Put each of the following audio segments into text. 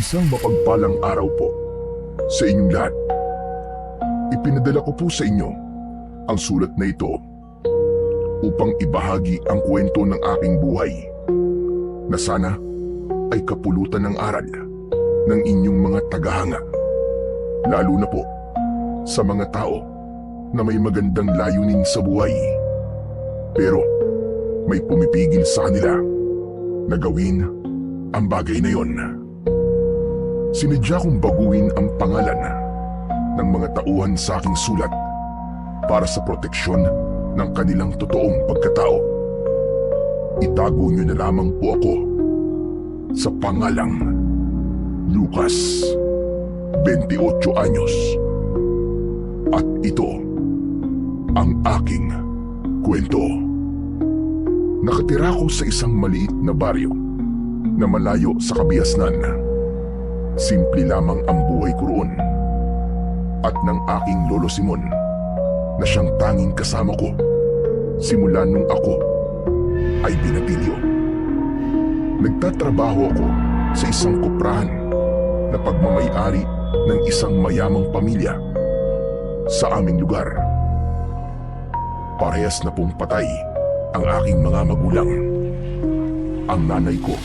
Isang mapagpalang araw po sa inyong lahat. Ipinadala ko po sa inyo ang sulat na ito upang ibahagi ang kwento ng aking buhay na sana ay kapulutan ng aral ng inyong mga tagahanga, lalo na po sa mga tao na may magandang layunin sa buhay pero may pumipigil sa kanila na gawin ang bagay na yon. Sinadya kong baguhin ang pangalan ng mga tauhan sa aking sulat para sa proteksyon ng kanilang totoong pagkatao. Itago niyo na lamang po ako sa pangalang Lucas, 28 anyos. At ito ang aking kwento. Nakatira ko sa isang maliit na baryo na malayo sa kabiasnan. Simple lamang ang buhay ko roon at ng aking lolo Simon na siyang tanging kasama ko simula nung ako ay binatilyo. Nagtatrabaho ako sa isang kuprahan na pagmamay-ari ng isang mayamang pamilya sa aming lugar. Parehas na pong patay ang aking mga magulang. Ang nanay ko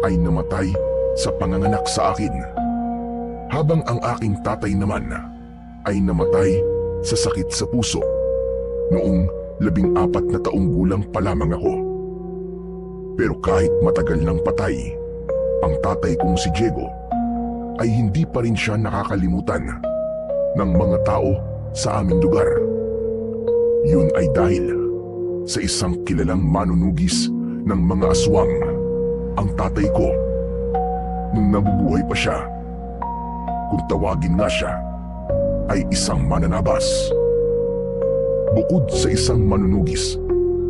ay namatay sa panganganak sa akin, habang ang aking tatay naman ay namatay sa sakit sa puso noong 14 na taong gulang pa lamang ako. Pero kahit matagal nang patay ang tatay kong si Diego, ay hindi pa rin siya nakakalimutan ng mga tao sa aming lugar. Yun ay dahil sa isang kilalang manunugis ng mga aswang, ang tatay ko nung nabubuhay pa siya. Kung tawagin nga siya, ay isang mananabas. Bukod sa isang manunugis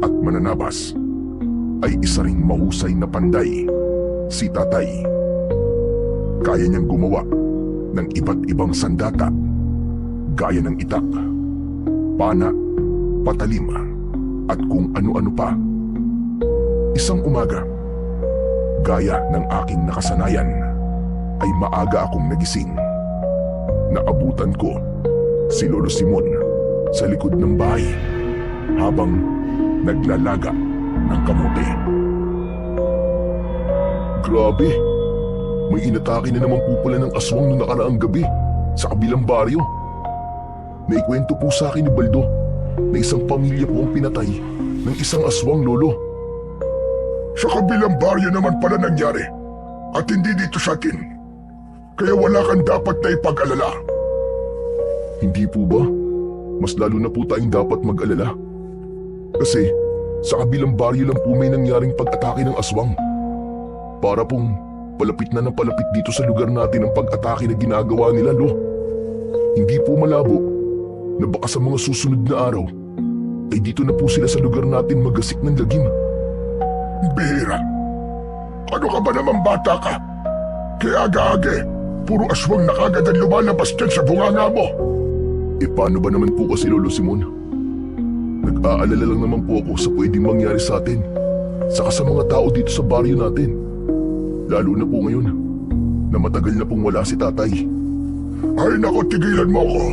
at mananabas, ay isa ring mahusay na panday, si tatay. Kaya niyang gumawa ng iba't ibang sandata, gaya ng itak, pana, patalim, at kung ano-ano pa. Isang umaga, gaya ng aking nakasanayan, ay maaga akong nagising. Naabutan ko si Lolo Simon sa likod ng bahay habang naglalaga ng kamote. Grabe! May inatake na naman po pala ng aswang noong nakaraang gabi sa kabilang baryo. Naikwento po sa akin ni Baldo na isang pamilya po ang pinatay ng isang aswang, Lolo. Sa kabilang baryo naman pala nangyari at hindi dito sa atin. Kaya wala kang dapat na ipag-alala. Hindi po ba? Mas lalo na po tayong dapat mag-alala. Kasi sa kabilang baryo lang po may nangyaring pag-atake ng aswang. Para pong palapit na ng palapit dito sa lugar natin ang pag-atake na ginagawa nila, Lo. Hindi po malabo na baka sa mga susunod na araw ay dito na po sila sa lugar natin magasik ng lagim. Bihira! Ano ka ba naman, bata ka? Kaya aga-aga, puro aswang na kagad ang lumalabas dyan sa bunganga mo. E paano ba naman po kasi, Lolo Simon? Nag-aalala lang naman po ako sa pwedeng mangyari sa atin, saka sa mga tao dito sa baryo natin. Lalo na po ngayon na matagal na pong wala si tatay. Ay nako, tigilan mo ako.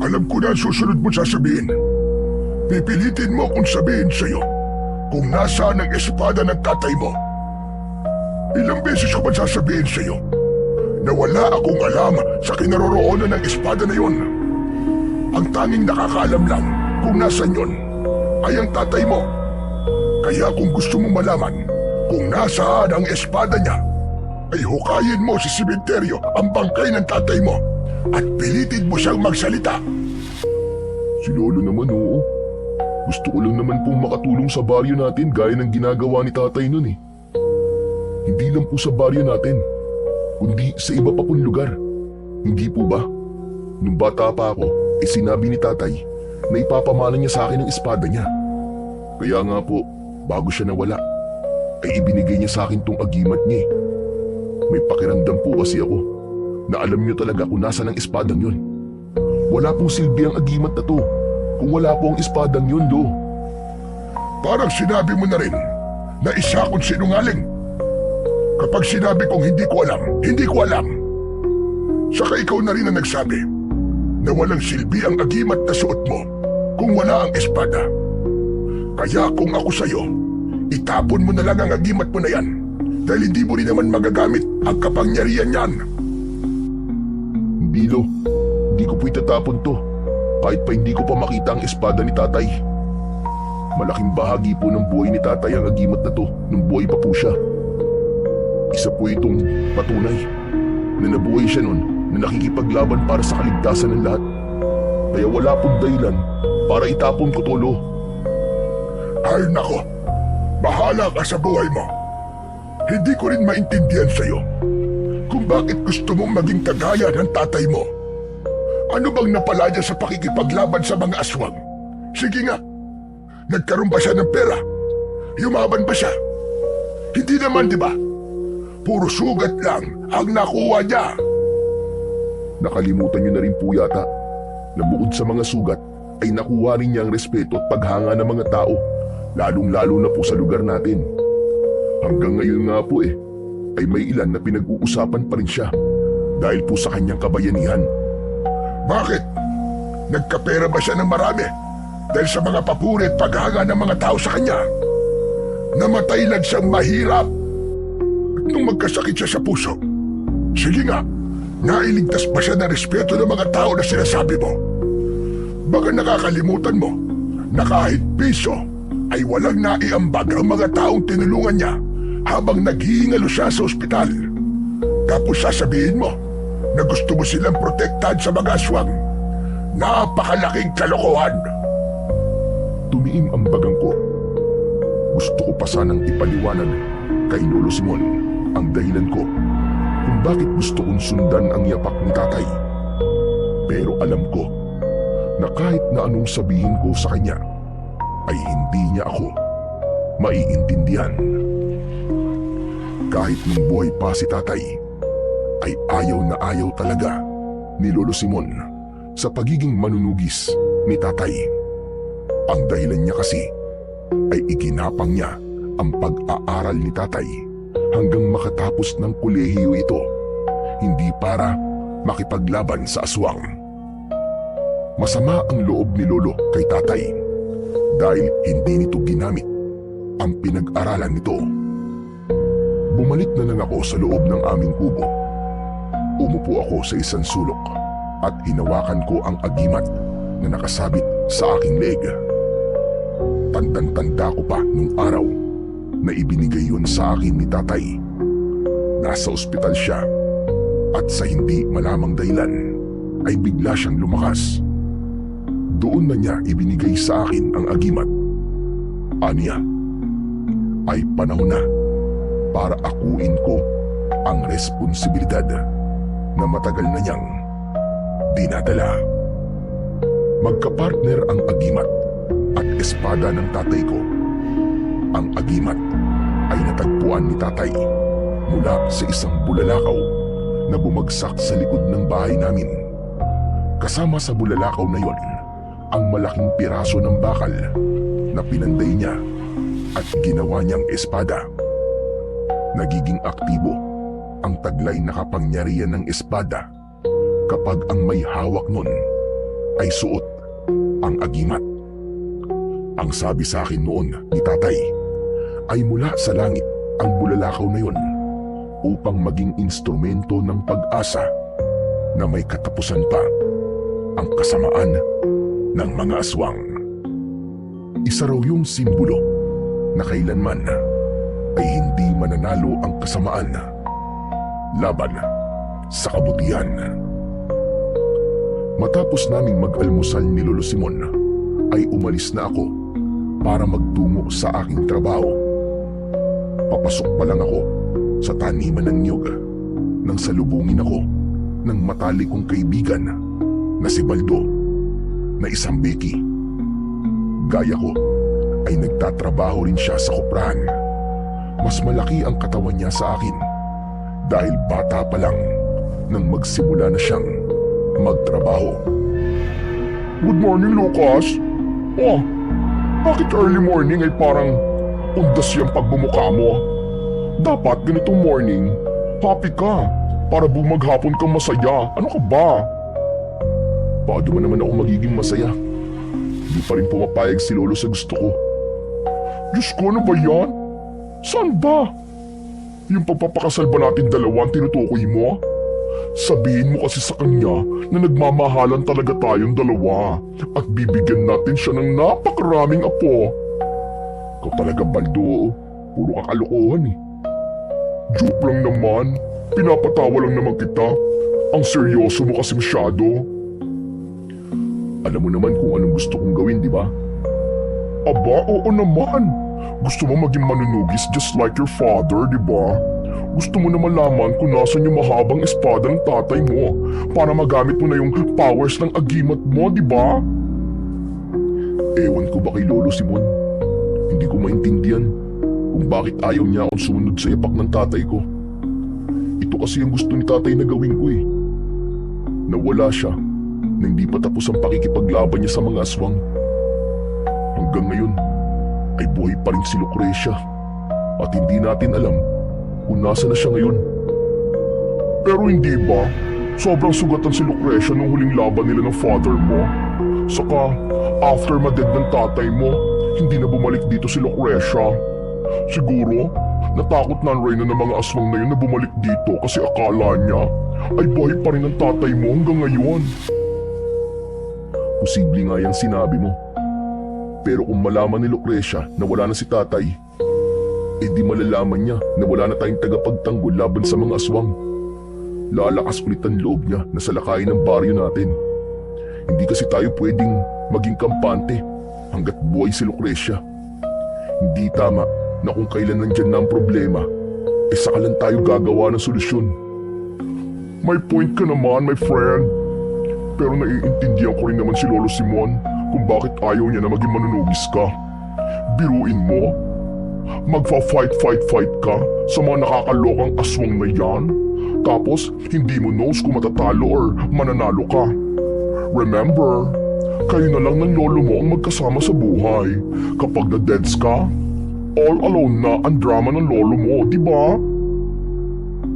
Alam ko na ang susunod mo sasabihin. Pipilitin mo kung sabihin sa'yo kung nasaan ang espada ng tatay mo. Ilang beses ko ba sasabihin sa'yo na wala akong alam sa kinaroroonan ng espada na yon? Ang tanging nakakaalam lang kung nasan yon ay ang tatay mo. Kaya kung gusto mong malaman kung nasaan ang espada niya, ay hukayin mo sa simenteryo ang bangkay ng tatay mo at pilitin mo siyang magsalita. Si Lolo naman, oo. Gusto ko lang naman pong makatulong sa baryo natin gaya ng ginagawa ni tatay nun eh. Hindi lang po sa baryo natin, kundi sa iba pa pong lugar. Hindi po ba? Nung bata pa ako, sinabi ni tatay na ipapamana niya sa akin ang espada niya. Kaya nga po, bago siya nawala, ay ibinigay niya sa akin tong agimat niya eh. May pakiramdam po kasi ako na alam niyo talaga kung nasaan ang espadang yun. Wala pong silbi ang agimat na to kung wala po ang espadang yun, Lo. Parang sinabi mo na rin na isa akong sinungaling. Kapag sinabi kong hindi ko alam, hindi ko alam. Saka ikaw na rin ang nagsabi na walang silbi ang agimat na suot mo kung wala ang espada. Kaya kung ako sa'yo, itapon mo na lang ang agimat mo na yan dahil hindi mo rin naman magagamit ang kapangyarihan niyan. Hindi lo, hindi ko po itatapon to. Kahit pa hindi ko pa makita ang espada ni tatay. Malaking bahagi po ng buhay ni tatay ang agimat na to nung buhay pa po siya. Isa po itong patunay na nabuhay siya noon na nakikipaglaban para sa kaligtasan ng lahat. Kaya wala pong dahilan para itapon ko to, lo. Ay nako, bahala ka sa buhay mo. Hindi ko rin maintindihan sa'yo kung bakit gusto mong maging kagaya ng tatay mo. Ano bang napala niya sa pakikipaglaban sa mga aswang? Sige nga, nagkaroon ba siya ng pera? Yumaban ba siya? Hindi naman, di ba? Puro sugat lang ang nakuha niya. Nakalimutan niyo na rin po yata na bukod sa mga sugat ay nakuha rin niya ang respeto at paghanga ng mga tao, lalong-lalo na po sa lugar natin. Hanggang ngayon nga po ay may ilan na pinag-uusapan pa rin siya dahil po sa kanyang kabayanihan. Bakit? Nagkapera ba siya ng marami dahil sa mga papuri at paghanga ng mga tao sa kanya? Namatay lang siyang mahirap at nung magkasakit siya sa puso. Sige nga, nailigtas ba siya ng respeto ng mga tao na sinasabi mo? Baka nakakalimutan mo na kahit piso ay walang naiambag ang mga taong tinulungan niya habang naghihingalo siya sa ospital. Tapos sasabihin mo na gusto mo silang protektahan sa mga aswang. Napakalaking kalokohan. Tumiim ang bagang ko. Gusto ko pa sanang ipaliwanag kay Lolo Simon ang dahilan ko kung bakit gusto kong sundan ang yapak ni tatay. Pero alam ko na kahit na anong sabihin ko sa kanya ay hindi niya ako maiintindihan. Kahit nung buhay pa si tatay, ay ayaw na ayaw talaga ni Lolo Simon sa pagiging manunugis ni tatay. Ang dahilan niya kasi ay iginapang niya ang pag-aaral ni tatay hanggang makatapos ng kolehiyo ito, hindi para makipaglaban sa aswang. Masama ang loob ni Lolo kay tatay dahil hindi nito ginamit ang pinag-aralan nito. Bumalik na lang ako sa loob ng aming kubo. Umupo ako sa isang sulok at hinawakan ko ang agimat na nakasabit sa aking leeg. Tandang-tanda ko pa nung araw na ibinigay yun sa akin ni tatay. Nasa ospital siya at sa hindi malamang dahilan ay bigla siyang lumakas. Doon na niya ibinigay sa akin ang agimat. Aniya, ay panahon na para akuin ko ang responsibilidad na matagal na niyang dinadala. Magkapartner ang agimat at espada ng tatay ko. Ang agimat ay natagpuan ni tatay mula sa isang bulalakaw na bumagsak sa likod ng bahay namin. Kasama sa bulalakaw na yon ang malaking piraso ng bakal na pinanday niya at ginawa niyang espada. Nagiging aktibo ang taglay na kapangyarihan ng espada kapag ang may hawak nun ay suot ang agimat. Ang sabi sa akin noon ni tatay ay mula sa langit ang bulalakaw na yon upang maging instrumento ng pag-asa na may katapusan pa ang kasamaan ng mga aswang. Isa raw yung simbolo na kailanman ay hindi mananalo ang kasamaan laban sa kabutihan. Matapos naming mag-almusal ni Lolo Simon ay umalis na ako para magtungo sa aking trabaho. Papasok pa lang ako sa taniman ng niyog nang salubungin ako ng matalik kong kaibigan na si Baldo na isang beki. Gaya ko ay nagtatrabaho rin siya sa koprahan. Mas malaki ang katawan niya sa akin dahil bata pa lang nang magsimula na siyang magtrabaho. Good morning, Lucas. Oh, bakit early morning ay parang undas yung pagbumukha mo? Dapat ganitong morning, happy ka. Para bumaghapon kang masaya. Ano ka ba? Paano naman ako magiging masaya? Hindi pa rin pumapayag si Lolo sa gusto ko. Diyos ko, ano ba yan? Saan ba? Yung pagpapakasal ba natin dalawa ang tinutukoy mo? Sabihin mo kasi sa kanya na nagmamahalan talaga tayong dalawa at bibigyan natin siya ng napakaraming apo. Ikaw talaga, Baldo. Puro kakalokohan eh. Joke lang naman. Pinapatawa lang naman kita. Ang seryoso mo kasi masyado. Alam mo naman kung anong gusto kong gawin, di ba? Aba, oo naman. Gusto mo maging manunugis just like your father, di ba? Gusto mo na malaman kung nasan yung mahabang espada ng tatay mo para magamit mo na yung powers ng agimat mo, di ba? Ewan ko ba kay Lolo Simon? Hindi ko maintindihan kung bakit ayaw niya akong sumunod sa yapak ng tatay ko. Ito kasi ang gusto ni tatay na gawin ko eh. Nawala siya na hindi pa tapos ang pakikipaglaban niya sa mga aswang. Hanggang ngayon ay buhay pa rin si Lucrecia at hindi natin alam kung nasa na siya ngayon. Pero hindi ba? Sobrang sugatan si Lucrecia nung huling laban nila ng father mo. Saka after ma-dead ng tatay mo, hindi na bumalik dito si Lucrecia. Siguro, natakot na ang reyna ng mga aswang na yun na bumalik dito kasi akala niya ay buhay pa rin ang tatay mo hanggang ngayon. Posible nga yung sinabi mo. Pero kung malaman ni Lucrecia na wala na si tatay, eh di malalaman niya na wala na tayong tagapagtanggol laban sa mga aswang. Lalakas ulit ang loob niya na salakayin ang baryo natin. Hindi kasi tayo pwedeng maging kampante hanggat buhay si Lucrecia. Hindi tama na kung kailan nandyan na ang problema, eh saka lang tayo gagawa ng solusyon. May point ka naman, my friend. Pero naiintindihan ko rin naman si Lolo Simon kung bakit ayaw niya na maging manunugis ka. Biruin mo, magfa-fight ka sa mga nakakalokang aswang na yan, tapos hindi mo knows kung matatalo or mananalo ka. Remember, kayo na lang ng lolo mo ang magkasama sa buhay. Kapag na-deads ka, all alone na ang drama ng lolo mo, di ba?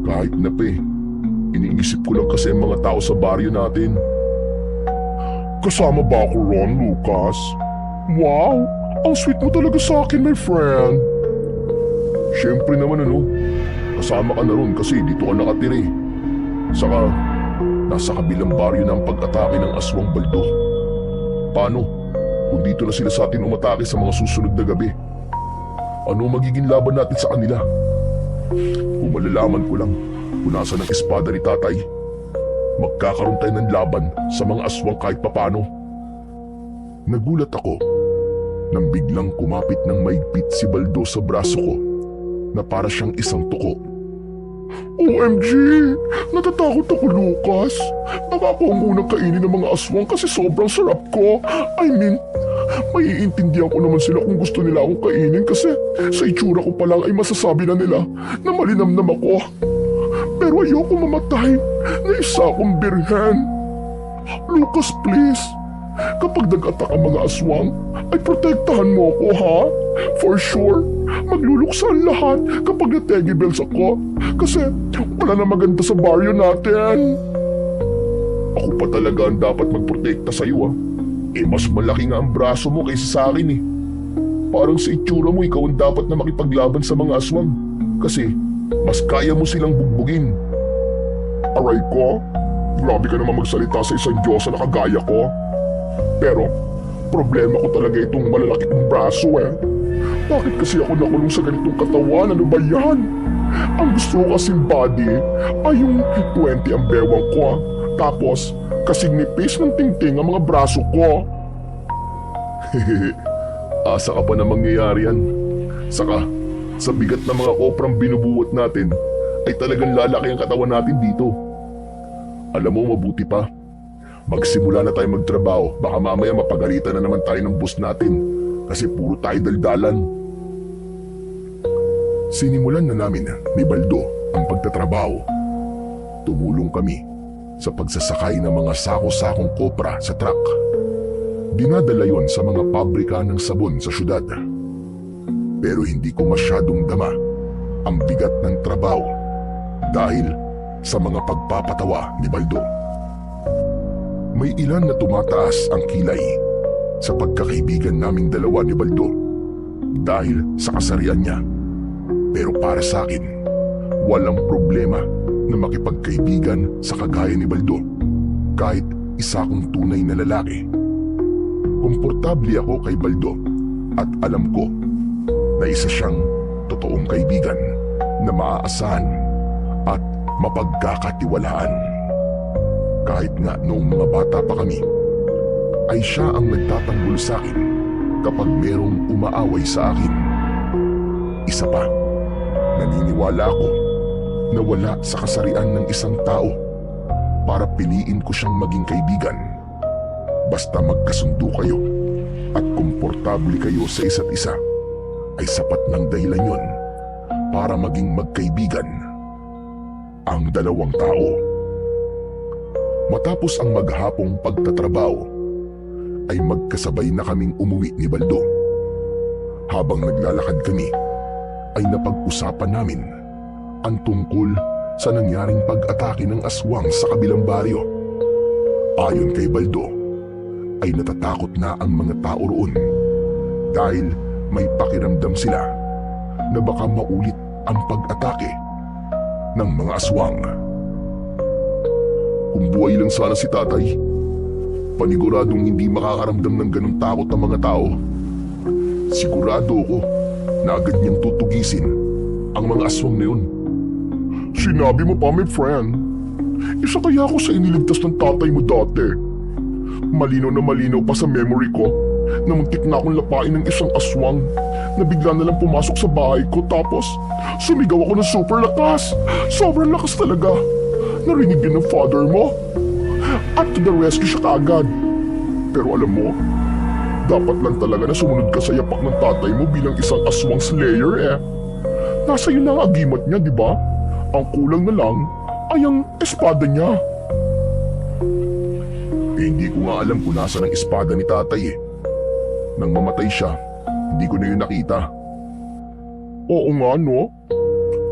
Kahit na pe, iniisip ko lang kasi ang mga tao sa baryo natin. Kasama ba ako ron, Lucas? Wow, ang sweet mo talaga sa akin, my friend. Siyempre naman kasama ka na ron kasi dito ka nakatira eh. Saka, nasa kabilang baryo na ang pag-atake ng aswang, Baldo. Paano kung dito na sila sa atin umatake sa mga susunod na gabi? Ano magiging laban natin sa kanila? Kung malalaman ko lang kung nasa ng espada ni tatay, magkakaroon tayo ng laban sa mga aswang kahit papano. Nagulat ako nang biglang kumapit ng maigpit si Baldo sa braso ko na para siyang isang tuko. OMG! Natatakot ako, Lucas. Baka ako ang unang kainin ng mga aswang kasi sobrang sarap ko. I mean, maiintindihan ko naman sila kung gusto nila akong kainin kasi sa itsura ko pa lang ay masasabi na nila na malinamnam ako. Pero ayoko mamatay na isa akong birhen. Lucas, please. Kapag nag-attack ang mga aswang, ay protektahan mo ako, ha? For sure, magluluksa ang lahat kapag na-teggy bells ako. Kasi wala na maganda sa baryo natin. Ako pa talaga ang dapat magprotekta sa'yo, ha? Eh, mas malaki nga ang braso mo kaysa sa akin, eh. Parang sa itsura mo, ikaw ang dapat na makipaglaban sa mga aswang. Kasi mas kaya mo silang bugbugin. Aray ko, grabe ka naman magsalita sa isang Diyosa na kagaya ko. Pero, problema ko talaga itong malalaki kong braso eh. Bakit kasi ako nakulong sa ganitong katawan? Ano ba yan? Ang gusto ko kasing body ay yung 20 ang bewang ko. Tapos, kasing nipis ng tingting ang mga braso ko. Hehehe, asa ka pa na mangyayari yan. Saka, sa bigat ng mga koprang binubuhat natin, ay talagang lalaki ang katawan natin dito. Alam mo, mabuti pa. Magsimula na tayo magtrabaho, baka mamaya mapagalitan na naman tayo ng boss natin kasi puro tayo daldalan. Sinimulan na namin ni Baldo ang pagtatrabaho. Tumulong kami sa pagsasakay ng mga sako-sakong kopra sa truck. Dinadala yon sa mga pabrika ng sabon sa syudad. Pero hindi ko masyadong dama ang bigat ng trabaho dahil sa mga pagpapatawa ni Baldo. May ilan na tumataas ang kilay sa pagkakaibigan naming dalawa ni Baldo dahil sa kasarian niya. Pero para sa akin, walang problema na makipagkaibigan sa kagaya ni Baldo kahit isa akong tunay na lalaki. Komportable ako kay Baldo at alam ko na isa siyang totoong kaibigan na maaasahan at mapagkakatiwalaan. Kahit nga noong mga bata pa kami, ay siya ang nagtatanggol sa akin kapag merong umaaway sa akin. Isa pa, naniniwala ako na wala sa kasarian ng isang tao para piliin ko siyang maging kaibigan. Basta magkasundo kayo at komportable kayo sa isa't isa, ay sapat ng dahilan yon para maging magkaibigan ang dalawang tao. Matapos ang maghapong pagtatrabaho, ay magkasabay na kaming umuwi ni Baldo. Habang naglalakad kami, ay napag-usapan namin ang tungkol sa nangyaring pag-atake ng aswang sa kabilang baryo. Ayon kay Baldo, ay natatakot na ang mga tao roon dahil may pakiramdam sila na baka maulit ang pag-atake ng mga aswang. Kung buhay lang sana si tatay, paniguradong hindi makakaramdam ng ganong takot ang mga tao. Sigurado ko na agad niyang tutugisin ang mga aswang na yun. Sinabi mo pa, my friend. Isa kaya ako sa iniligtas ng tatay mo dati. Malinaw na malinaw pa sa memory ko na muntik na akong lapain ng isang aswang na bigla na lang pumasok sa bahay ko, tapos sumigaw ako ng super lakas. Sobrang lakas talaga. Narinig din ng father mo. At to the rescue siya kaagad. Pero alam mo, dapat lang talaga na sumunod ka sa yapak ng tatay mo bilang isang aswang slayer eh. Nasa iyo na ang agimat niya, di ba? Ang kulang na lang ay ang espada niya. Eh, hindi ko nga alam kung nasa ng espada ni tatay eh. Nang mamatay siya, hindi ko na yun nakita. Oo nga no?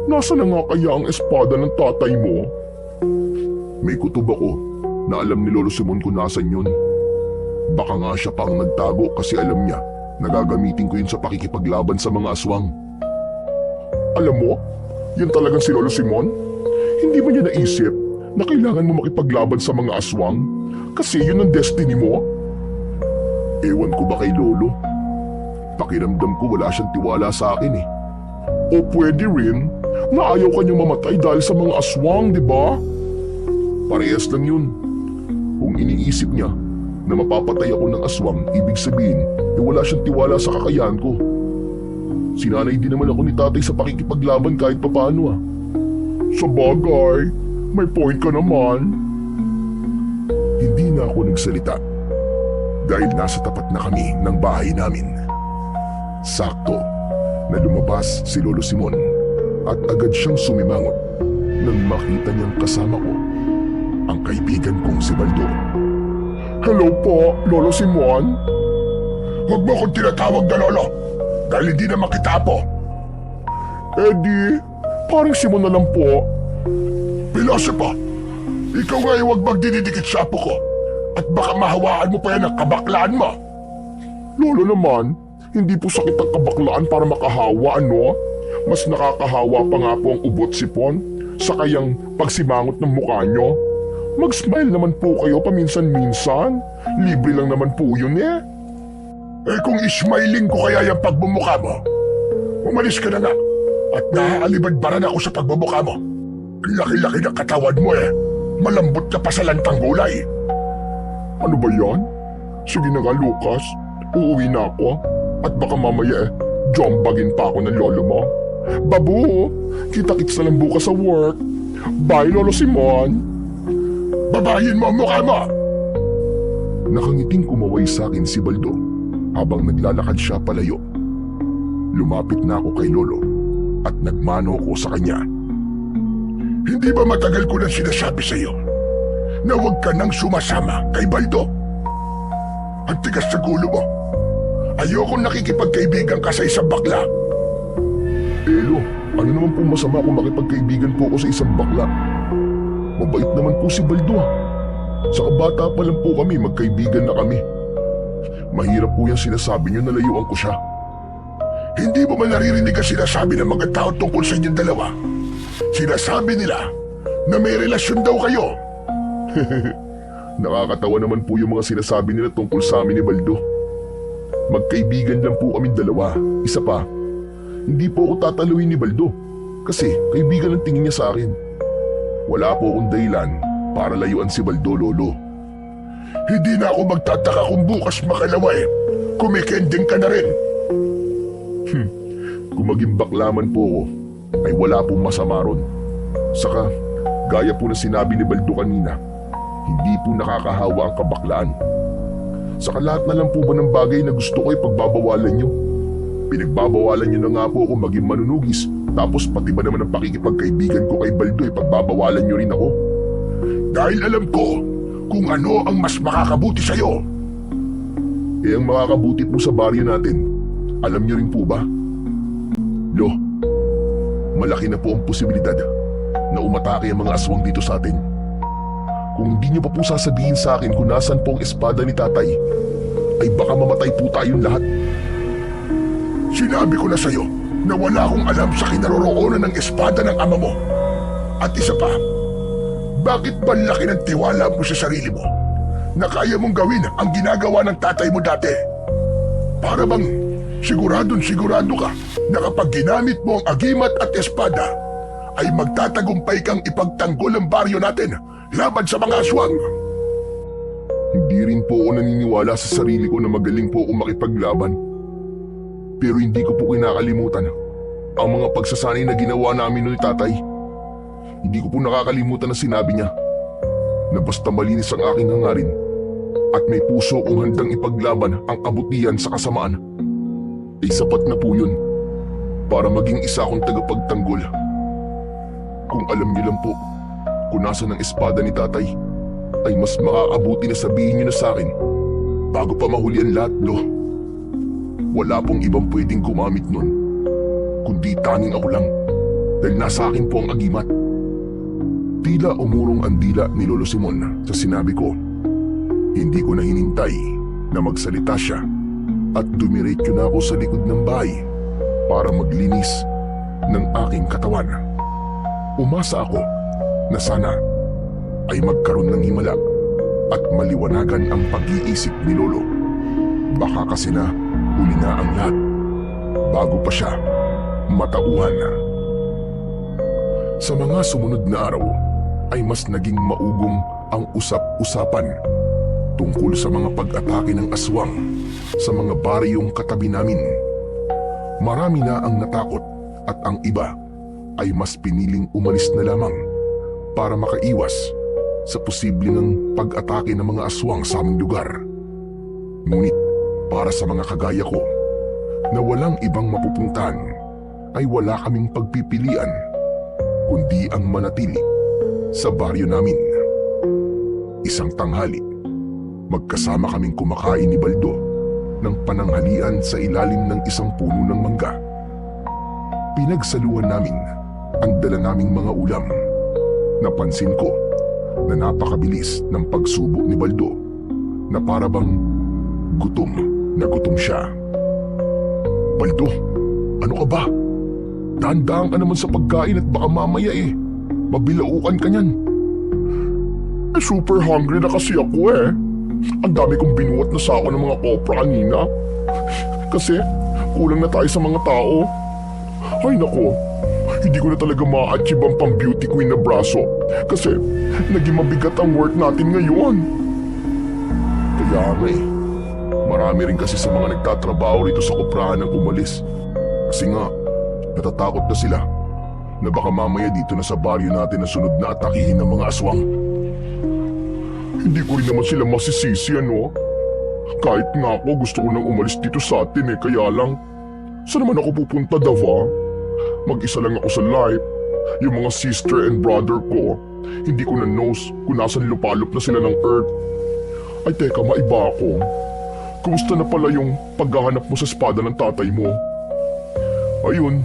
Nasa na nga kaya ang espada ng tatay mo? May kutob ako na alam ni Lolo Simon kung nasan yun. Baka nga siya pa ang nagtago kasi alam niya na gagamitin ko yun sa pakikipaglaban sa mga aswang. Alam mo, yun talagang si Lolo Simon? Hindi ba niya naisip na kailangan mo makipaglaban sa mga aswang kasi yun ang destiny mo? Ewan ko ba kay Lolo? Pakiramdam ko wala siyang tiwala sa akin eh. O pwede rin na ayaw kanyang mamatay dahil sa mga aswang, di ba? Parehas lang yun. Kung iniisip niya na mapapatay ako ng aswang, ibig sabihin wala siyang tiwala sa kakayahan ko. Sinanay din naman ako ni tatay sa pakikipaglaban kahit papaano ah. Sa bagay, may point ka naman. Hindi na ako nagsalita dahil nasa tapat na kami ng bahay namin. Sakto na lumabas si Lolo Simon at agad siyang sumimangot nang makita niyang kasama ko ang kaibigan kong si Baldo. Hello po, Lolo Simon. Huwag mo akong tinatawag na lolo dahil hindi naman kita po. Eddie, parang Simon na lang po. Pilosopo, ikaw nga ay huwag magdidikit sa apo ko at baka mahawaan mo pa yan ang kabaklaan mo. Lolo naman, hindi po sakit ang kabaklaan para makahawa, ano? Mas nakakahawa pa nga po ang ubot sipon sa kayang pagsimangot ng mukha nyo. Mag-smile naman po kayo paminsan-minsan. Libre lang naman po yun eh. Eh kung ismiling ko kaya yung pagbumukha mo, umalis ka na nga at naaalibad-baran ako sa pagbumukha mo. Ang laki-laki ng katawan mo eh. Malambot ka pa sa lantang gulay. Ano ba yan? Sige na nga Lucas, uuwi na ako. At baka mamaya jombagin pa ako ng lolo mo. Babu, kita-kits na lang bukas sa work. Bye Lolo Simon. Babayin mo ang mukha mo! Nakangiting kumaway sa akin si Baldo habang naglalakad siya palayo. Lumapit na ako kay Lolo at nagmano ko sa kanya. Hindi ba matagal ko nang sinasabi sa iyo na huwag ka nang sumasama kay Baldo? Ang tigas sa gulo mo. Ayokong nakikipagkaibigan ka sa isang bakla. Elo, Ano naman po masama kung makipagkaibigan po ako sa isang bakla? Mabait naman po si Baldo. Sa kabata pa lang po kami, magkaibigan na kami. Mahirap po yung sinasabi niyo na layuan ko siya. Hindi mo man naririnig ang sinasabi ng mga tao tungkol sa inyong dalawa. Sinasabi nila na may relasyon daw kayo. Nakakatawa naman po yung mga sinasabi nila tungkol sa amin ni Baldo. Magkaibigan lang po kami dalawa. Isa pa, hindi po ako tataluin ni Baldo kasi kaibigan ang tingin niya sa akin. Wala po akong dahilan para layuan si Baldo, Lolo. Hindi na ako magtataka kung bukas makalawa kumikending ka na rin. Kung maging baklaman po ako, ay wala pong masama ron. Saka, gaya po na sinabi ni Baldo kanina, hindi po nakakahawa ang kabaklaan. Saka lahat na lang po ba ng bagay na gusto ko ay pagbabawalan nyo? Pinagbabawalan nyo na nga po ako maging manunugis, tapos pati ba naman ang pakikipagkaibigan ko kay Baldo ay pagbabawalan nyo rin ako? Dahil alam ko kung ano ang mas makakabuti sa'yo. Eh ang makakabuti po sa baryo natin, alam nyo rin po ba? Lo, malaki na po ang posibilidad na umatake ang mga aswang dito sa atin. Kung hindi nyo pa po sasabihin sa akin kung nasan po ang espada ni tatay, ay baka mamatay po tayong lahat. Sinabi ko na sa'yo na wala akong alam sa kinaroroonan ng espada ng ama mo. At isa pa, bakit ba laki ng tiwala mo sa sarili mo na kaya mong gawin ang ginagawa ng tatay mo dati? Para bang sigurado ka na kapag ginamit mo ang agimat at espada, ay magtatagumpay kang ipagtanggol ang baryo natin laban sa mga aswang. Hindi rin po ako naniniwala sa sarili ko na magaling po ako makipaglaban. Pero hindi ko po kinakalimutan ang mga pagsasanay na ginawa namin ni tatay. Hindi ko po nakakalimutan na sinabi niya na basta malinis ang aking hangarin at may puso kong handang ipaglaban ang kabutihan sa kasamaan, ay sapat na po yun para maging isa akong tagapagtanggol. Kung alam niyo lang po kung nasan ang espada ni tatay, ay mas makakabuti na sabihin niyo na sa akin bago pa mahuli ang lahat, Lo. Wala pong ibang pwedeng gumamit nun, kundi tanging ako lang dahil nasa akin po ang agimat. Tila umurong ang dila ni Lolo Simon sa sinabi ko. Hindi ko na hinintay na magsalita siya at dumiretso na ako sa likod ng bahay para maglinis ng aking katawan. Umasa ako na sana ay magkaroon ng himala at maliwanagan ang pag-iisip ni Lolo. Baka kasi na huli na ang lahat bago pa siya matauhan. Sa mga sumunod na araw ay mas naging maugong ang usap-usapan tungkol sa mga pag-atake ng aswang sa mga baryong katabi namin. Marami na ang natakot at ang iba ay mas piniling umalis na lamang para makaiwas sa posibleng pag-atake ng mga aswang sa aming lugar. Ngunit para sa mga kagaya ko na walang ibang mapupuntahan, ay wala kaming pagpipilian kundi ang manatili sa baryo namin. Isang tanghali, magkasama kaming kumakain ni Baldo ng pananghalian sa ilalim ng isang puno ng mangga. Pinagsaluhan namin ang dala naming mga ulam. Napansin ko na napakabilis ng pagsubo ni Baldo na para bang gutom na gutom siya. Baldo, ano ka ba? Dahan-dahan ka naman sa pagkain at baka mamaya mabilaukan ka niyan. Super hungry na kasi ako Ang dami kong binuhat na sako ng mga kopra kanina. Kasi kulang na tayo sa mga tao. Ay nako, hindi ko na talaga ma-achieve ang pang beauty queen na braso. Kasi naging mabigat ang work natin ngayon. Kaya nga marami rin kasi sa mga nagtatrabaho rito sa koprahan ang umalis. Kasi nga, natatakot na sila na baka mamaya dito na sa baryo natin na sunod na atakihin ng mga aswang. Hindi ko rin naman sila masisisi Kahit nga ako gusto ko nang umalis dito sa atin kaya lang. Saan naman ako pupunta, Dava? Mag-isa lang ako sa life. Yung mga sister and brother ko, hindi ko na knows kung nasan lupalop na sila ng earth. Ay teka, maiba ako. Kumusta na pala yung paghahanap mo sa espada ng tatay mo? Ayun,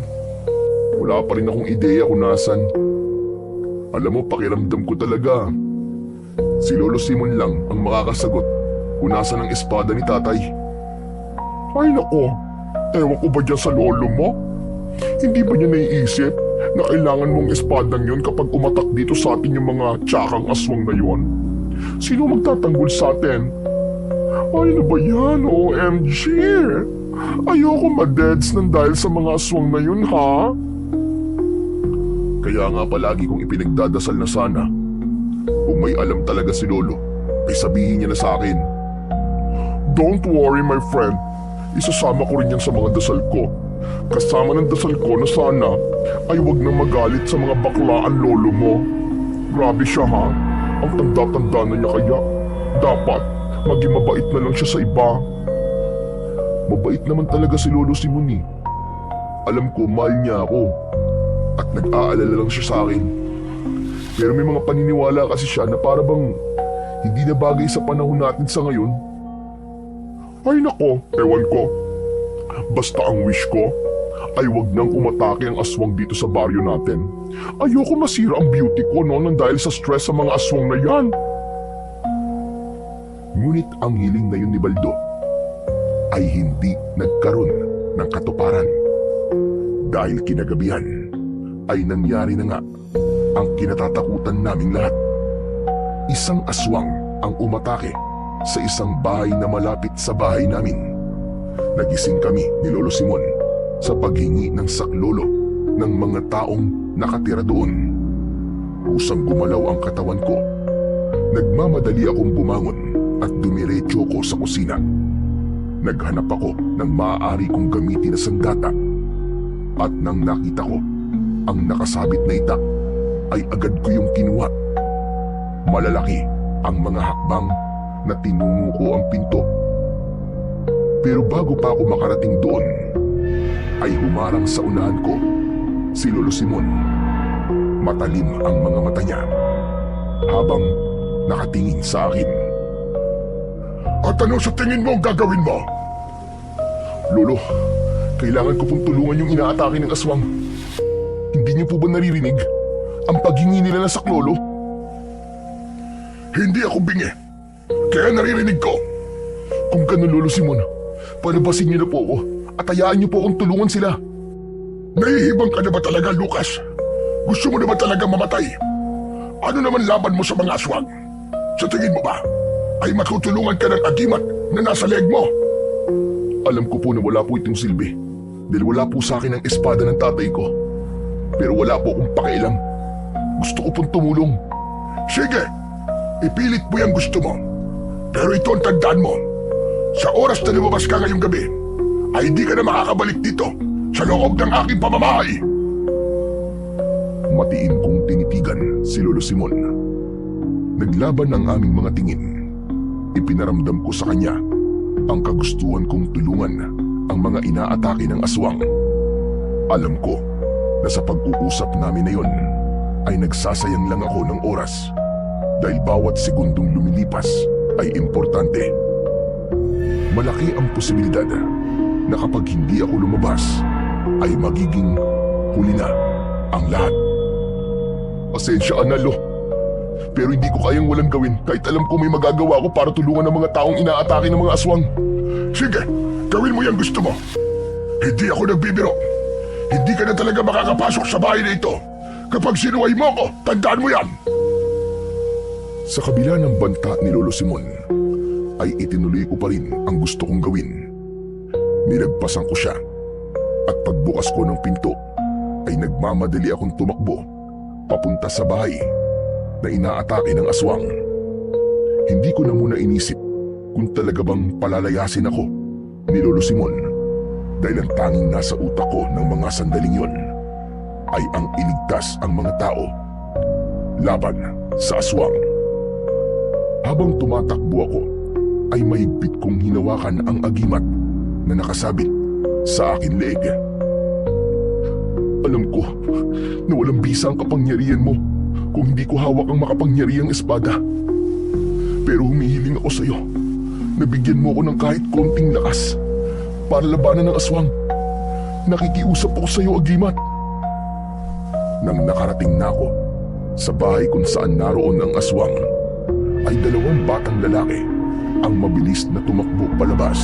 wala wala pa rin akong ideya kung nasan. Alam mo, pakiramdam ko talaga. Si Lolo Simon lang ang makakasagot kung nasan ang espada ni tatay. Ay nako, ewan ko ba dyan sa lolo mo? Hindi ba niya naiisip na kailangan mong espadang yon kapag umatak dito sa atin yung mga tsakang aswang na yon? Sino magtatanggol sa atin? Ay ano ba yan, OMG? Ayoko ma-deads nang dahil sa mga aswang na yun, ha? Kaya nga palagi kong ipinagdadasal na sana kung may alam talaga si Lolo ay sabihin niya na sa akin. Don't worry my friend, isasama ko rin yan sa mga dasal ko. Kasama ng dasal ko na sana ay wag nang magalit sa mga baklaan lolo mo. Grabe siya ha, ang tanda-tanda na niya kaya. Dapat maging mabait na lang siya sa iba. Mabait naman talaga si Lolo Simon eh. Alam ko mahal niya ako at nag-aalala lang siya sa akin. Pero may mga paniniwala kasi siya na para bang hindi na bagay sa panahon natin sa ngayon. Ay nako, ewan ko. Basta ang wish ko ay wag nang umatake ang aswang dito sa baryo natin. Ayoko masira ang beauty ko nang dahil sa stress sa mga aswang na yan. Ngunit ang hiling na yun ni Baldo ay hindi nagkaroon ng katuparan. Dahil kinagabihan ay nangyari na nga ang kinatatakutan naming lahat. Isang aswang ang umatake sa isang bahay na malapit sa bahay namin. Nagising kami ni Lolo Simon sa paghingi ng saklolo ng mga taong nakatira doon. Kusang gumalaw ang katawan ko. Nagmamadali akong bumangon at dumiretso ko sa kusina. Naghanap ako ng maaari kong gamitin na sandata. At nang nakita ko ang nakasabit na itak, ay agad ko yung kinuha. Malalaki ang mga hakbang na tinungo ko ang pinto. Pero bago pa ako makarating doon, ay humarang sa unahan ko si Lolo Simon. Matalim ang mga mata niya habang nakatingin sa akin. At ano sa tingin mo ang gagawin mo? Lolo, kailangan ko pong tulungan yung inaatake ng aswang. Hindi niyo po ba naririnig ang paghingi nila ng saklolo? Hindi ako bingi, kaya naririnig ko. Kung ganun, Lolo Simon, palabasin niyo na po ako at hayaan niyo po akong tulungan sila. Nahihibang ka na ba talaga, Lucas? Gusto mo na ba talaga mamatay? Ano naman laban mo sa mga aswang? Sa tingin mo ba ay matutulungan ka ng agimat na nasa leg mo? Alam ko po na wala po itong silbi dahil wala po sa akin ang espada ng tatay ko. Pero wala po akong pakialam. Gusto ko pong tumulong. Sige, ipilit mo yung gusto mo. Pero ito ang tandaan mo. Sa oras na lumabas ka ngayong gabi, ay hindi ka na makakabalik dito sa loob ng aking pamamahay. Matiin kong tinitigan si Lolo Simon. Naglaban ang aming mga tingin. Ipinaramdam ko sa kanya ang kagustuhan kong tulungan ang mga inaatake ng aswang. Alam ko na sa pag-uusap namin na yon ay nagsasayang lang ako ng oras dahil bawat segundong lumilipas ay importante. Malaki ang posibilidad na kapag hindi ako lumabas ay magiging huli na ang lahat. Pasensya na, Lo. Pero hindi ko kayang walang gawin kahit alam ko may magagawa ko para tulungan ang mga taong inaatake ng mga aswang. Sige, gawin mo yung gusto mo. Hindi ako nagbibiro. Hindi ka na talaga makakapasok sa bahay na ito. Kapag sinuway mo ako, tandaan mo yan. Sa kabila ng banta ni Lolo Simon, ay itinuloy ko pa rin ang gusto kong gawin. Nilagpasan ko siya at pagbukas ko ng pinto ay nagmamadali akong tumakbo papunta sa bahay na inaatake ng aswang. Hindi ko na muna inisip kung talaga bang palalayasin ako ni Lolo Simon dahil ang tanging nasa utak ko ng mga sandaling yon ay ang iligtas ang mga tao laban sa aswang. Habang tumatakbo ako, ay mahigpit kong hinawakan ang agimat na nakasabit sa akin leeg. Alam ko na walang bisa ang kapangyarihan mo kung hindi ko hawak ang makapangyarihang espada. Pero humihiling ako sa iyo na bigyan mo ako ng kahit konting lakas para labanan ng aswang. Nakikiusap ako sa iyo, agimat. Nang nakarating na ako sa bahay kung saan naroon ang aswang, ay 2 batang lalaki ang mabilis na tumakbo palabas.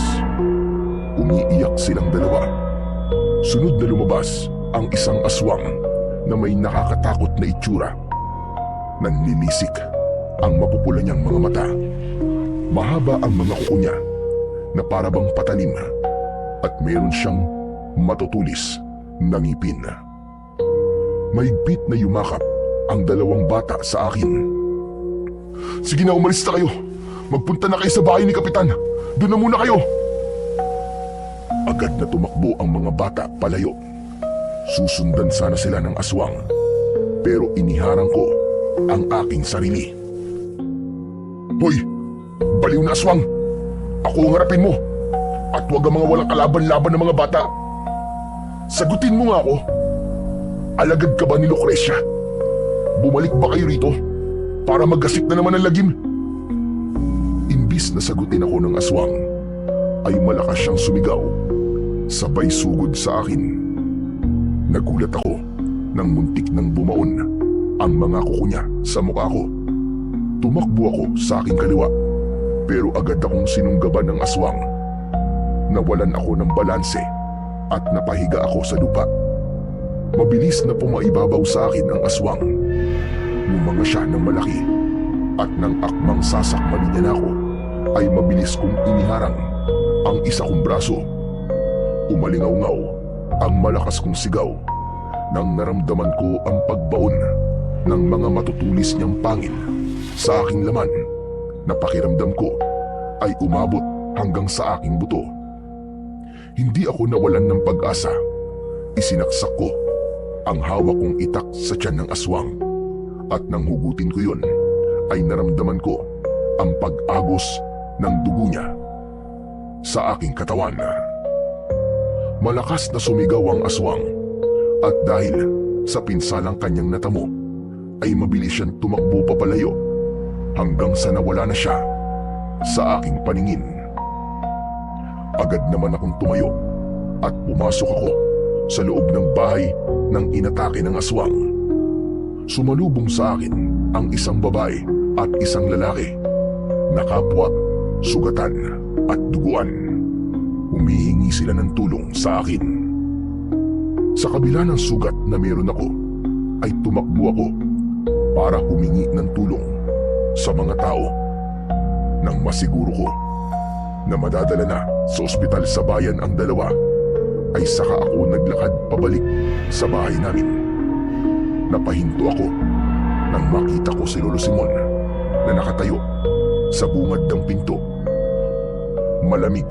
Umiiyak silang 2. Sunod na lumabas ang isang aswang na may nakakatakot na itsura. Nanlilisik ang mapupula niyang mga mata. Mahaba ang mga kuko niya na parabang patalim at meron siyang matutulis na ngipin. Mahigpit na yumakap ang 2 bata sa akin. Sige na, umalis na kayo. Magpunta na kayo sa bahay ni Kapitan. Doon na muna kayo. Agad na tumakbo ang mga bata palayo. Susundan sana sila ng aswang, pero iniharang ko ang aking sarili. Hoy! Baliw na aswang! Ako ang harapin mo! At huwag ang mga walang kalaban-laban ng mga bata. Sagutin mo nga ako. Alagad ka ba ni Lucrecia? Bumalik ba kayo rito para maggasik na naman ang lagim? Imbis na sagutin ako ng aswang, ay malakas siyang sumigaw, sabay sugod sa akin. Nagulat ako nang muntik nang bumaon ang mga kuko niya sa mukha ko. Tumakbo ako sa aking kaliwa, pero agad akong sinunggaban ng aswang. Nawalan ako ng balanse at napahiga ako sa lupa. Mabilis na pumaibabaw sa akin ang aswang. Umanga siya ng malaki at nang akmang sasakmalin niya na ako, ay mabilis kong iniharang ang isa kong braso. Umalingaw-ngaw ang malakas kong sigaw nang naramdaman ko ang pagbaon ng mga matutulis niyang pangil sa aking laman na pakiramdam ko ay umabot hanggang sa aking buto. Hindi ako nawalan ng pag-asa. Isinaksak ko ang hawak kong itak sa tiyan ng aswang at nang hugutin ko yun ay naramdaman ko ang pag-agos ng dugo niya sa aking katawan. Malakas na sumigaw ang aswang at dahil sa pinsalang kanyang natamo ay mabilis siyang tumakbo papalayo hanggang sa nawala na siya sa aking paningin. Agad naman akong tumayo at pumasok ako sa loob ng bahay ng inatake ng aswang. Sumalubong sa akin ang isang babae at isang lalaki na kapwa, sugatan at duguan. Humihingi sila ng tulong sa akin. Sa kabila ng sugat na meron ako, ay tumakbo ako para humingi ng tulong sa mga tao. Nang masiguro ko na madadala na sa ospital sa bayan ang 2, ay saka ako naglakad pabalik sa bahay namin. Napahinto ako nang makita ko si Lolo Simon na nakatayo sa bungad ng pinto. Malamig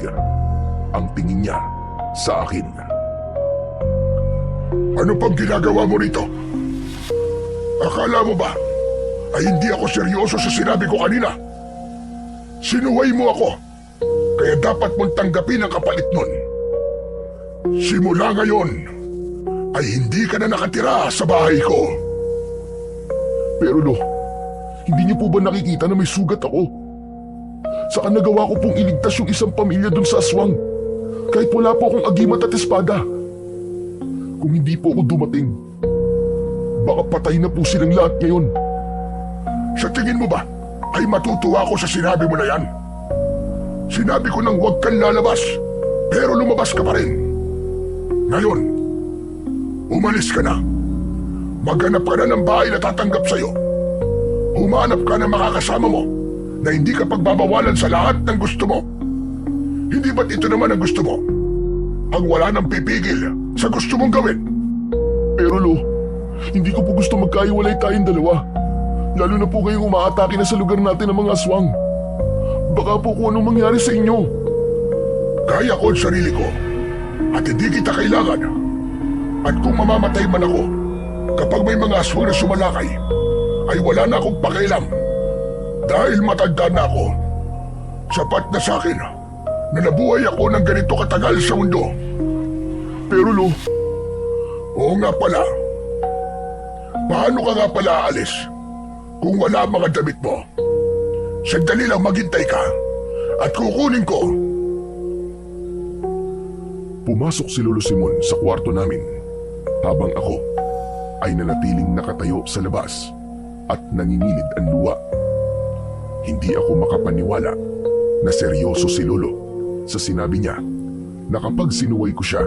ang tingin niya sa akin. Ano pang ginagawa mo rito? Akala mo ba ay hindi ako seryoso sa sinabi ko kanina? Sinuway mo ako, kaya dapat mong tanggapin ang kapalit nun. Simula ngayon, ay hindi ka na nakatira sa bahay ko. Pero Lo, hindi niyo po ba nakikita na may sugat ako? Saka nagawa ko pong iligtas yung isang pamilya dun sa aswang, kahit wala po akong agimat at espada. Kung hindi po ako dumating, baka patay na po silang lahat ngayon. Sa tingin mo ba ay matutuwa ako sa sinabi mo na yan? Sinabi ko nang huwag kang lalabas, pero lumabas ka pa rin. Ngayon, umalis ka na. Maghanap ka na ng bahay na tatanggap sa'yo. Humanap ka na makakasama mo na hindi ka pagbabawalan sa lahat ng gusto mo. Hindi ba't ito naman ang gusto mo? Ang wala nang pipigil sa gusto mong gawin. Pero Lo, hindi ko po gusto magkaiwalay tayong 2. Lalo na po kayong umaatake na sa lugar natin ng mga aswang. Baka po kung anong mangyari sa inyo. Kaya ko ang sarili ko at hindi kita kailangan. At kung mamamatay man ako, kapag may mga aswang na sumalakay, ay wala na akong pakialam. Dahil matanda na ako, sapat na sa akin na nabuhay ako ng ganito katagal sa mundo. Pero Lo, Oo nga pala. Paano ka nga pala aalis kung wala ang mga damit mo? Sandali lang maghintay ka at kukunin ko. pumasok si Lolo Simon sa kwarto namin habang ako ay nanatiling nakatayo sa labas at nangingilid ang luha. Hindi ako makapaniwala na seryoso si Lolo sa sinabi niya na kapag sinuway ko siya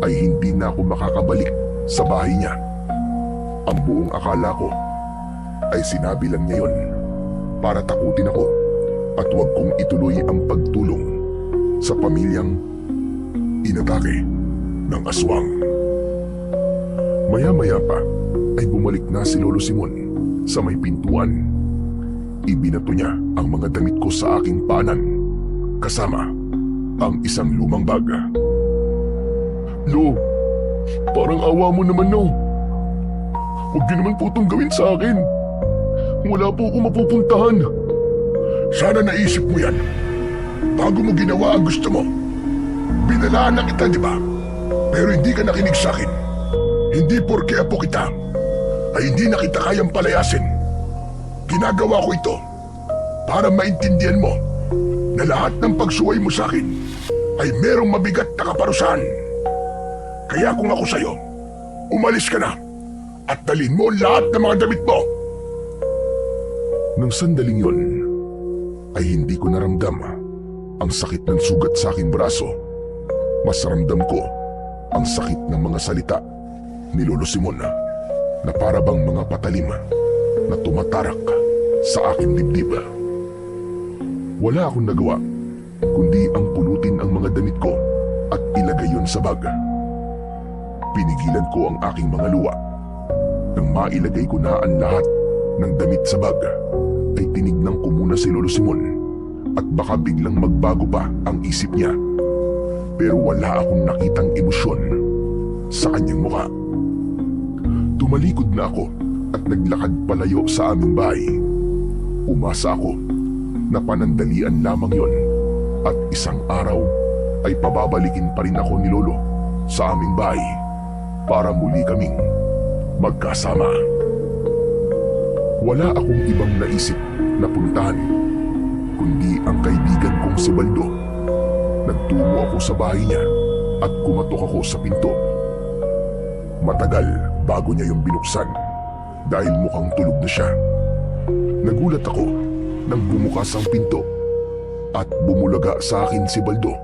ay hindi na ako makakabalik sa bahay niya. Ang buong akala ko ay sinabi lang niya yun para takutin ako at huwag kong ituloy ang pagtulong sa pamilyang inatake ng aswang. Maya-maya pa ay bumalik na si Lolo Simon sa may pintuan. Ibinato niya ang mga damit ko sa aking paanan kasama ang isang lumang bag. Lo, parang awa mo naman, no? Huwag niyo naman po itong gawin sa akin. Wala po ako mapupuntahan. Sana naisip mo yan bago mo ginawa ang gusto mo. Binalaan na kita, di ba? Pero hindi ka nakinig sa akin. Hindi porke apo kita ay hindi na kita kayang palayasin. Ginagawa ko ito para maintindihan mo na lahat ng pagsuway mo sa akin ay merong mabigat na kaparusahan. Kaya kung ako sa'yo, umalis ka na at dalhin mo lahat ng mga damit mo. Nang sandaling yon, ay hindi ko naramdam ang sakit ng sugat sa aking braso. Mas ramdam ko ang sakit ng mga salita ni Lolo Simon na para bang mga patalim na tumatarak sa aking dibdib. Wala akong nagawa kundi ang pulutin ang mga damit ko at ilagay yon sa bag. Pinigilan ko ang aking mga luha. Nang mailagay ko na ang lahat ng damit sa bag, ay tinignan ko muna si Lolo Simon at baka biglang magbago pa ang isip niya. Pero wala akong nakitang emosyon sa kanyang mukha. Tumalikod na ako at naglakad palayo sa aming bahay. Umasa ako na panandalian lamang yon at isang araw ay pababalikin pa rin ako ni Lolo sa aming bahay para muli kaming magkasama. Wala akong ibang naisip na puntahan kundi ang kaibigan kong si Baldo. Nagtungo ako sa bahay niya at kumatok ako sa pinto. Matagal bago niya yung binuksan dahil mukhang tulog na siya. Nagulat ako nang bumukas ang pinto at bumulaga sa akin si Baldo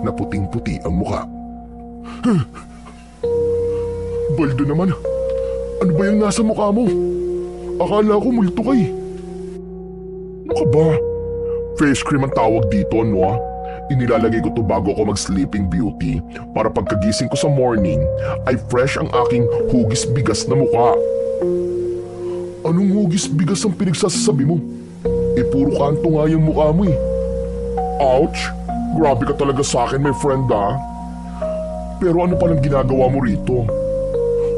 na puting-puti ang mukha. Baldo naman, ano ba yung nasa mukha mo? Akala ko multo ka eh. Ano ka ba? Face cream ang tawag dito, no? Inilalagay ko to bago ako mag-sleeping beauty para pagkagising ko sa morning ay fresh ang aking hugis bigas na mukha. Anong hugis bigas ang pinagsasabi mo? Eh puro kanto nga yung mukha mo eh. Ouch! Grabe ka talaga sa akin, my friend ah. Pero ano palang ginagawa mo rito?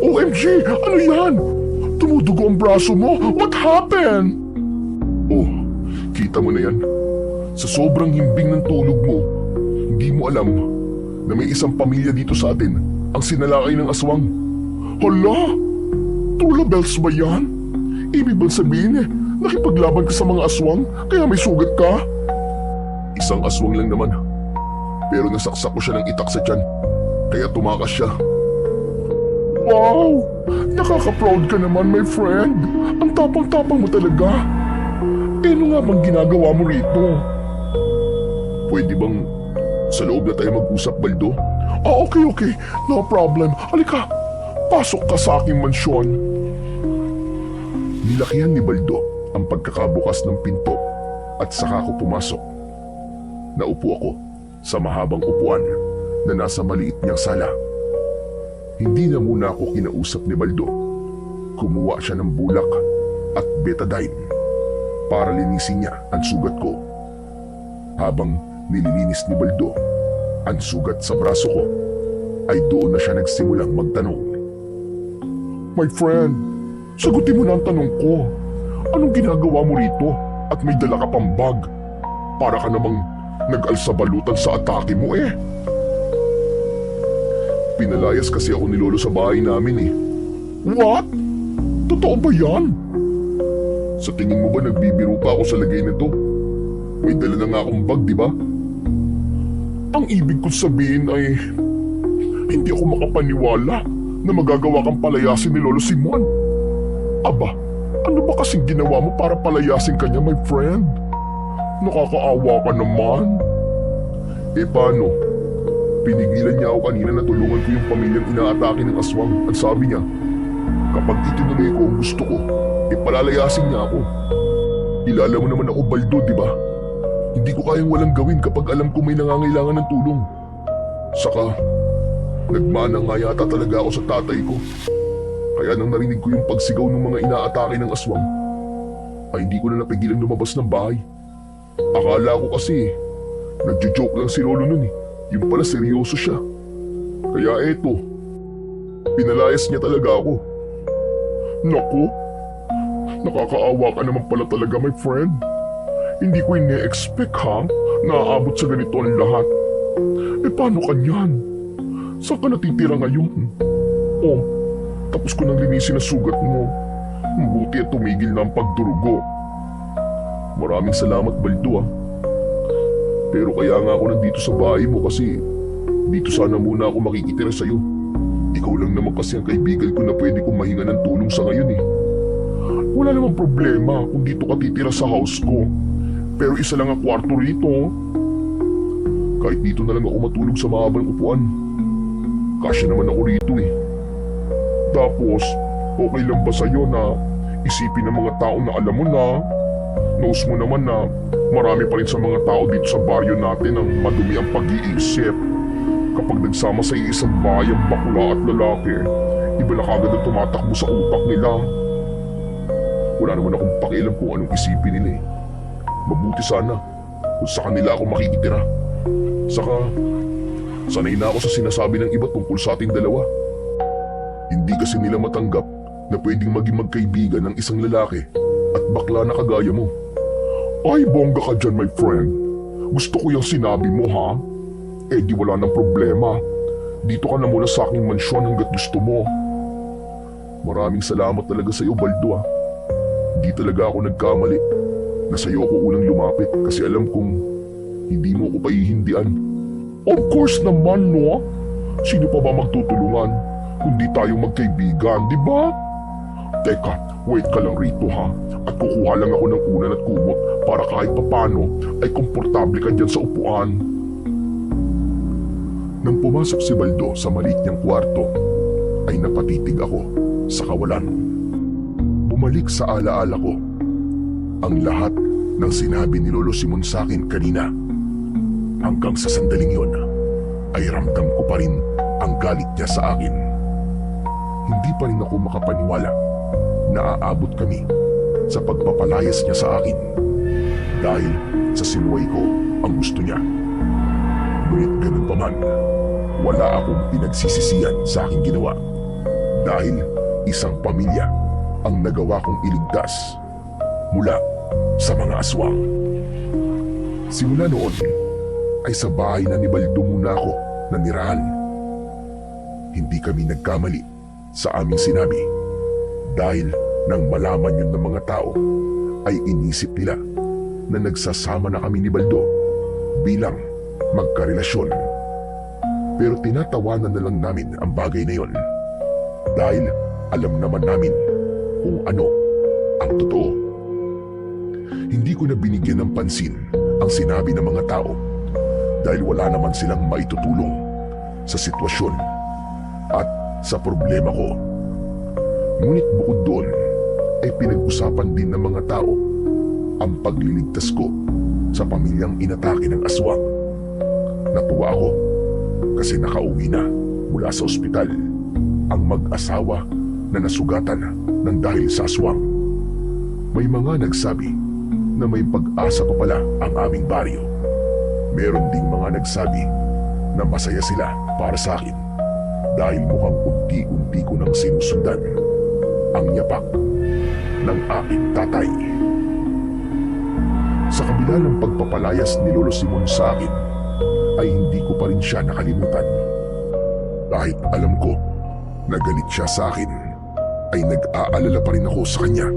OMG! Ano yan? Tumudugo ang braso mo? What happened? Oh, kita mo na yan. Sa sobrang himbing ng tulog mo, hindi mo alam na may isang pamilya dito sa atin ang sinalakay ng aswang. Hala! Tula bells ba yan? Ibig bang sabihin nakipaglaban ka sa mga aswang kaya may sugat ka? Isang aswang lang naman. Pero nasaksak ko siya ng itak sa tiyan, kaya tumakas siya. Wow! Nakaka-proud ka naman, my friend. Ang tapang-tapang mo talaga. Ano nga bang ginagawa mo rito? Pwede bang sa loob na tayo mag-usap, Baldo? Okay. No problem. Halika, pasok ka sa aking mansyon. Nilakihan ni Baldo ang pagkakabukas ng pinto at saka ako pumasok. Naupo ako sa mahabang upuan na nasa maliit niyang sala. Hindi na muna ako kinausap ni Baldo. Kumuha siya ng bulak at betadine para linisin niya ang sugat ko. Habang nililinis ni Baldo ang sugat sa braso ko, ay doon na siya nagsimulang magtanong. My friend, sagutin mo na ang tanong ko. Anong ginagawa mo rito at may dala ka pang bag? Para ka namang nag-alsabalutan sa atake mo eh. Pinalayas kasi ako ni Lolo sa bahay namin eh. What? Totoo ba yan? Sa tingin mo ba nagbibiro pa ako sa lagay nito? May dala na nga akong bag, di ba? Ang ibig ko sabihin ay hindi ako makapaniwala na magagawa kang palayasin ni Lolo Simon. Aba, ano ba kasing ginawa mo para palayasin kanya, my friend? Nakakaawa ka naman. Paano? Pinigilan niya ako kanina na tulungan ko yung pamilyang inaatake ng aswang at sabi niya, kapag itinuloy ko ang gusto ko, palalayasin niya ako. Kilala mo naman ako, Baldo, di ba? Hindi ko kayang walang gawin kapag alam ko may nangangailangan ng tulong. Saka, nagmana nga yata talaga ako sa tatay ko. Kaya nang narinig ko yung pagsigaw ng mga inaatake ng aswang, ay hindi ko na napigilang lumabas ng bahay. Akala ko kasi, nagjo-joke lang si Lolo nun eh. Yung pala seryoso siya. Kaya eto, pinalayas niya talaga ako. Naku, nakakaawa ka naman pala talaga, my friend. Hindi ko ine-expect ha, na aabot sa ganito ang lahat. Paano ka niyan? Saan ka natitira ngayon? Oh, tapos ko nang linisin ang sugat mo. Mabuti at tumigil na ang pagdurugo. Maraming salamat, Baldo ah. Pero kaya nga ako nandito sa bahay mo kasi dito sana muna ako makikitira sa'yo. Ikaw lang naman kasi ang kaibigan ko na pwede kong mahinga ng tulong sa ngayon eh. Wala namang problema kung dito ka titira sa house ko. Pero isa lang ang kwarto rito. Kahit dito na lang ako matulog sa mahabang upuan. Kasya naman ako rito eh. Tapos, okay lang ba sa'yo na isipin ng mga tao na alam mo na, knows mo naman na marami pa rin sa mga tao dito sa baryo natin ang madumi ang pag-iisip. Kapag nagsama sa isang bahay ang bakla at lalaki, iba na kagad ang tumatakbo sa utak nila. Wala naman akong pakialam kung anong isipin nila eh. Mabuti sana kung sa kanila ako makikitira. Saka, sanay na ako sa sinasabi ng iba tungkol sa ating dalawa. Hindi kasi nila matanggap na pwedeng maging magkaibigan ng isang lalaki at bakla na kagaya mo. Ay, bongga ka dyan, my friend. Gusto ko yung sinabi mo, ha? Di wala nang problema. Dito ka na muna sa aking mansyon hanggat gusto mo. Maraming salamat talaga sa iyo, Baldo, ha? Hindi talaga ako nagkamali na sa iyo ako unang lumapit kasi alam kong hindi mo ako paihindian. Of course naman, no? Sino pa ba magtutulungan kundi tayo magkaibigan, di ba? Teka, wait ka lang rito ha. At kukuha lang ako ng unan at kumot para kahit papano ay komportable ka dyan sa upuan. Nang pumasok si Baldo sa maliit niyang kwarto, ay napatitig ako sa kawalan. Bumalik sa alaala ko ang lahat ng sinabi ni Lolo Simon sa akin kanina. Hanggang sa sandaling yon ay ramdam ko pa rin ang galit niya sa akin. Hindi pa rin ako makapaniwala na aabot kami sa pagpapalayas niya sa akin dahil sa sinuway ko ang gusto niya. Ngunit ganun pa man, wala akong pinagsisisihan sa aking ginawa dahil isang pamilya ang nagawa kong iligtas mula sa mga aswang. Simula noon ay sa bahay na ni Baldo muna ako nanirahan. Hindi kami nagkamali sa aming sinabi dahil nang malaman yun ng mga tao ay inisip nila na nagsasama na kami ni Baldo bilang magkarelasyon. Pero tinatawanan na lang namin ang bagay na yon dahil alam naman namin kung ano ang totoo. Hindi ko na binigyan ng pansin ang sinabi ng mga tao dahil wala naman silang maitutulong sa sitwasyon at sa problema ko. Ngunit bukod doon ay pinag-usapan din ng mga tao ang pagliligtas ko sa pamilyang inatake ng aswang. Natuwa ako kasi nakauwi na mula sa ospital ang mag-asawa na nasugatan ng dahil sa aswang. May mga nagsabi na may pag-asa pa pala ang aming baryo. Meron ding mga nagsabi na masaya sila para sa akin dahil mukhang unti-unti ko nang sinusundan ang yapak ng aking tatay. Sa kabila ng pagpapalayas ni Lolo Simon sa akin, ay hindi ko pa rin siya nakalimutan. Kahit alam ko na galit siya sa akin, ay nag-aalala pa rin ako sa kanya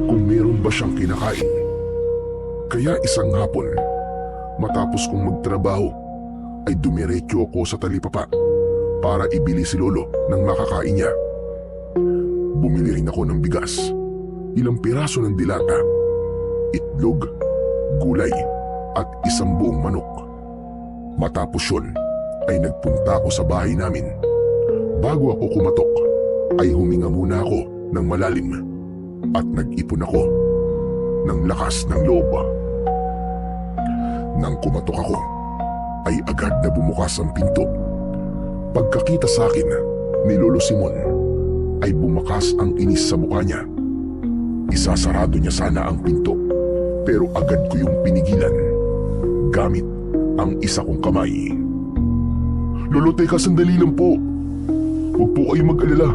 kung meron ba siyang kinakain. Kaya isang hapon, matapos kong magtrabaho, ay dumiretso ako sa talipapa para ibili si Lolo ng makakain niya. Bumili rin ako ng bigas, ilang piraso ng dilata, itlog, gulay at isang buong manok. Matapos yun ay nagpunta ako sa bahay namin. Bago ako kumatok ay huminga muna ako ng malalim at nag-ipon ako ng lakas ng loob. Nang kumatok ako ay agad na bumukas ang pinto. Pagkakita sa akin ni Lolo Simon ay bumakas ang inis sa mukha niya. Isasarado niya sana ang pinto pero agad ko yung pinigilan gamit ang isa kong kamay. Lolo, teka, sandali lang po. Huwag po kayong mag-alala.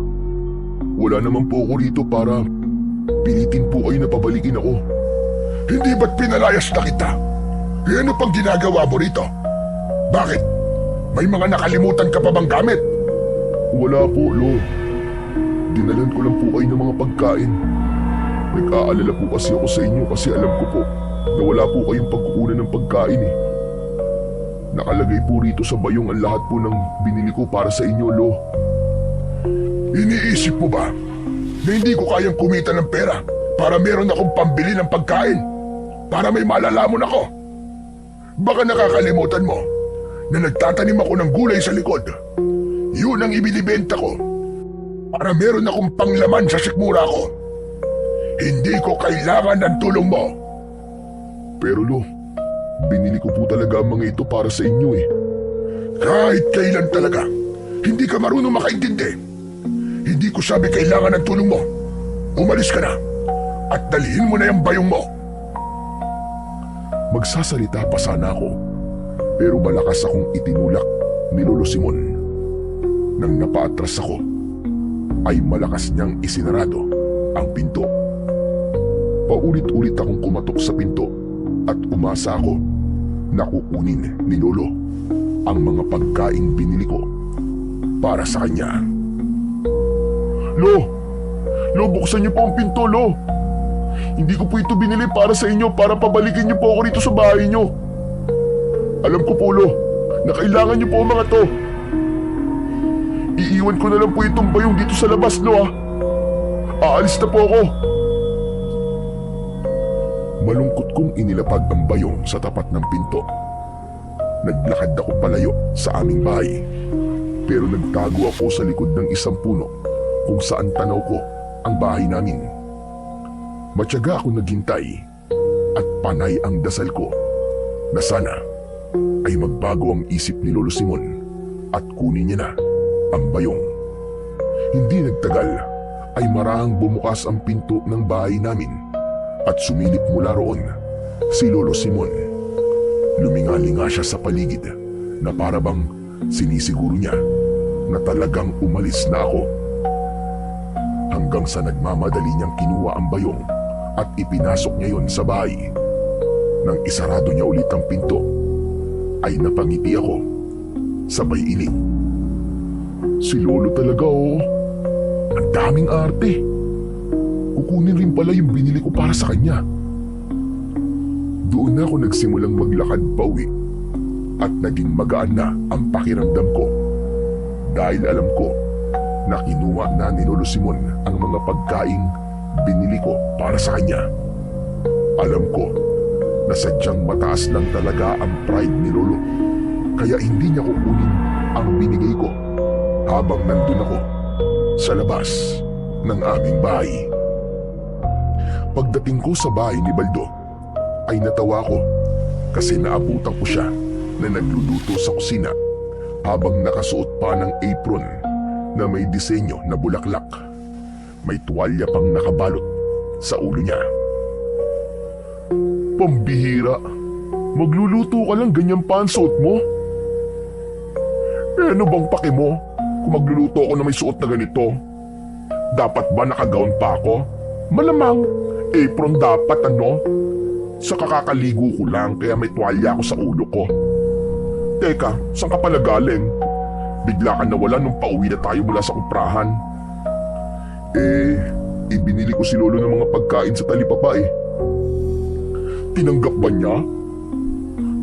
Wala naman po ako rito para pilitin po kayo na pabalikin ako. Hindi ba't pinalayas na kita? E ano pang ginagawa mo rito? Bakit? May mga nakalimutan ka pa bang gamit? Wala po, Lo. Dinalan ko lang po kayo ng mga pagkain. Nag-aalala po kasi ako sa inyo kasi alam ko po na wala po kayong pagkukunan ng pagkain eh. Nakalagay po rito sa bayong ang lahat po ng binili ko para sa inyo, Lo. Iniisip mo ba na hindi ko kayang kumita ng pera para meron akong pambili ng pagkain? Para may malalamon ako? Baka nakakalimutan mo na nagtatanim ako ng gulay sa likod. Yun ang ibinibenta ko para meron akong panglaman sa sikmura ko. Hindi ko kailangan ng tulong mo. Pero Lo, binili ko po talaga ang mga ito para sa inyo eh. Kahit kailan talaga, hindi ka marunong makaintindi. Hindi ko sabi kailangan ng tulong mo. Umalis ka na at dalhin mo na yung bayong mo. Magsasalita pa sana ako pero malakas akong itinulak ni Lolo Simon. Nang napaatras ako ay malakas niyang isinarado ang pinto. Paulit-ulit akong kumatok sa pinto at umasa ako na kukunin ni Lolo ang mga pagkaing binili ko para sa kanya. Lo! Lo, buksan niyo po ang pinto, Lo! Hindi ko po ito binili para sa inyo para pabalikin niyo po ako rito sa bahay niyo. Alam ko po, Lo, na kailangan niyo po ang mga to. Iiwan ko na lang po itong bayong dito sa labas, Lo, ah. Aalis na po ako. Malungkot kong inilapag ang bayong sa tapat ng pinto. Naglakad ako palayo sa aming bahay. Pero nagtago ako sa likod ng isang puno kung saan tanaw ko ang bahay namin. Matyaga ako naghintay at panay ang dasal ko na sana ay magbago ang isip ni Lolo Simon at kunin niya na ang bayong. Hindi nagtagal ay marahang bumukas ang pinto ng bahay namin at sumilip mula roon si Lolo Simon. Lumingalinga siya sa paligid na para bang sinisiguro niya na talagang umalis na ako. Hanggang sa nagmamadali niyang kinuha ang bayong at ipinasok niya yon sa bahay. Nang isarado niya ulit ang pinto, ay napangiti ako. Sabay iling. Si Lolo talaga, oh. Ang daming arte. Kukunin rin pala yung binili ko para sa kanya. Doon na ako nagsimulang maglakad pauwi at naging magaan na ang pakiramdam ko dahil alam ko na kinuha na ni Lolo Simon ang mga pagkaing binili ko para sa kanya. Alam ko na sadyang mataas lang talaga ang pride ni Lolo kaya hindi niya kukunin ang binigay ko habang nandun ako sa labas ng aming bahay. Pagdating ko sa bahay ni Baldo ay natawa ko kasi naabutan ko siya na nagluluto sa kusina habang nakasuot pa ng apron na may disenyo na bulaklak. May tuwalya pang nakabalot sa ulo niya. Pambihira, magluluto ka lang ganyan pa ang suot mo? Eh ano bang pake mo kung magluluto ako na may suot na ganito? Dapat ba nakagaon pa ako? Malamang apron dapat ano? Sa kakakaligo ko lang kaya may tuwalya ako sa ulo ko. Teka, saan ka pala galing? Bigla ka nawala nung pauwi na tayo mula sa kumprahan. Ibinili ko si Lolo ng mga pagkain sa talipapa eh. Tinanggap ba niya?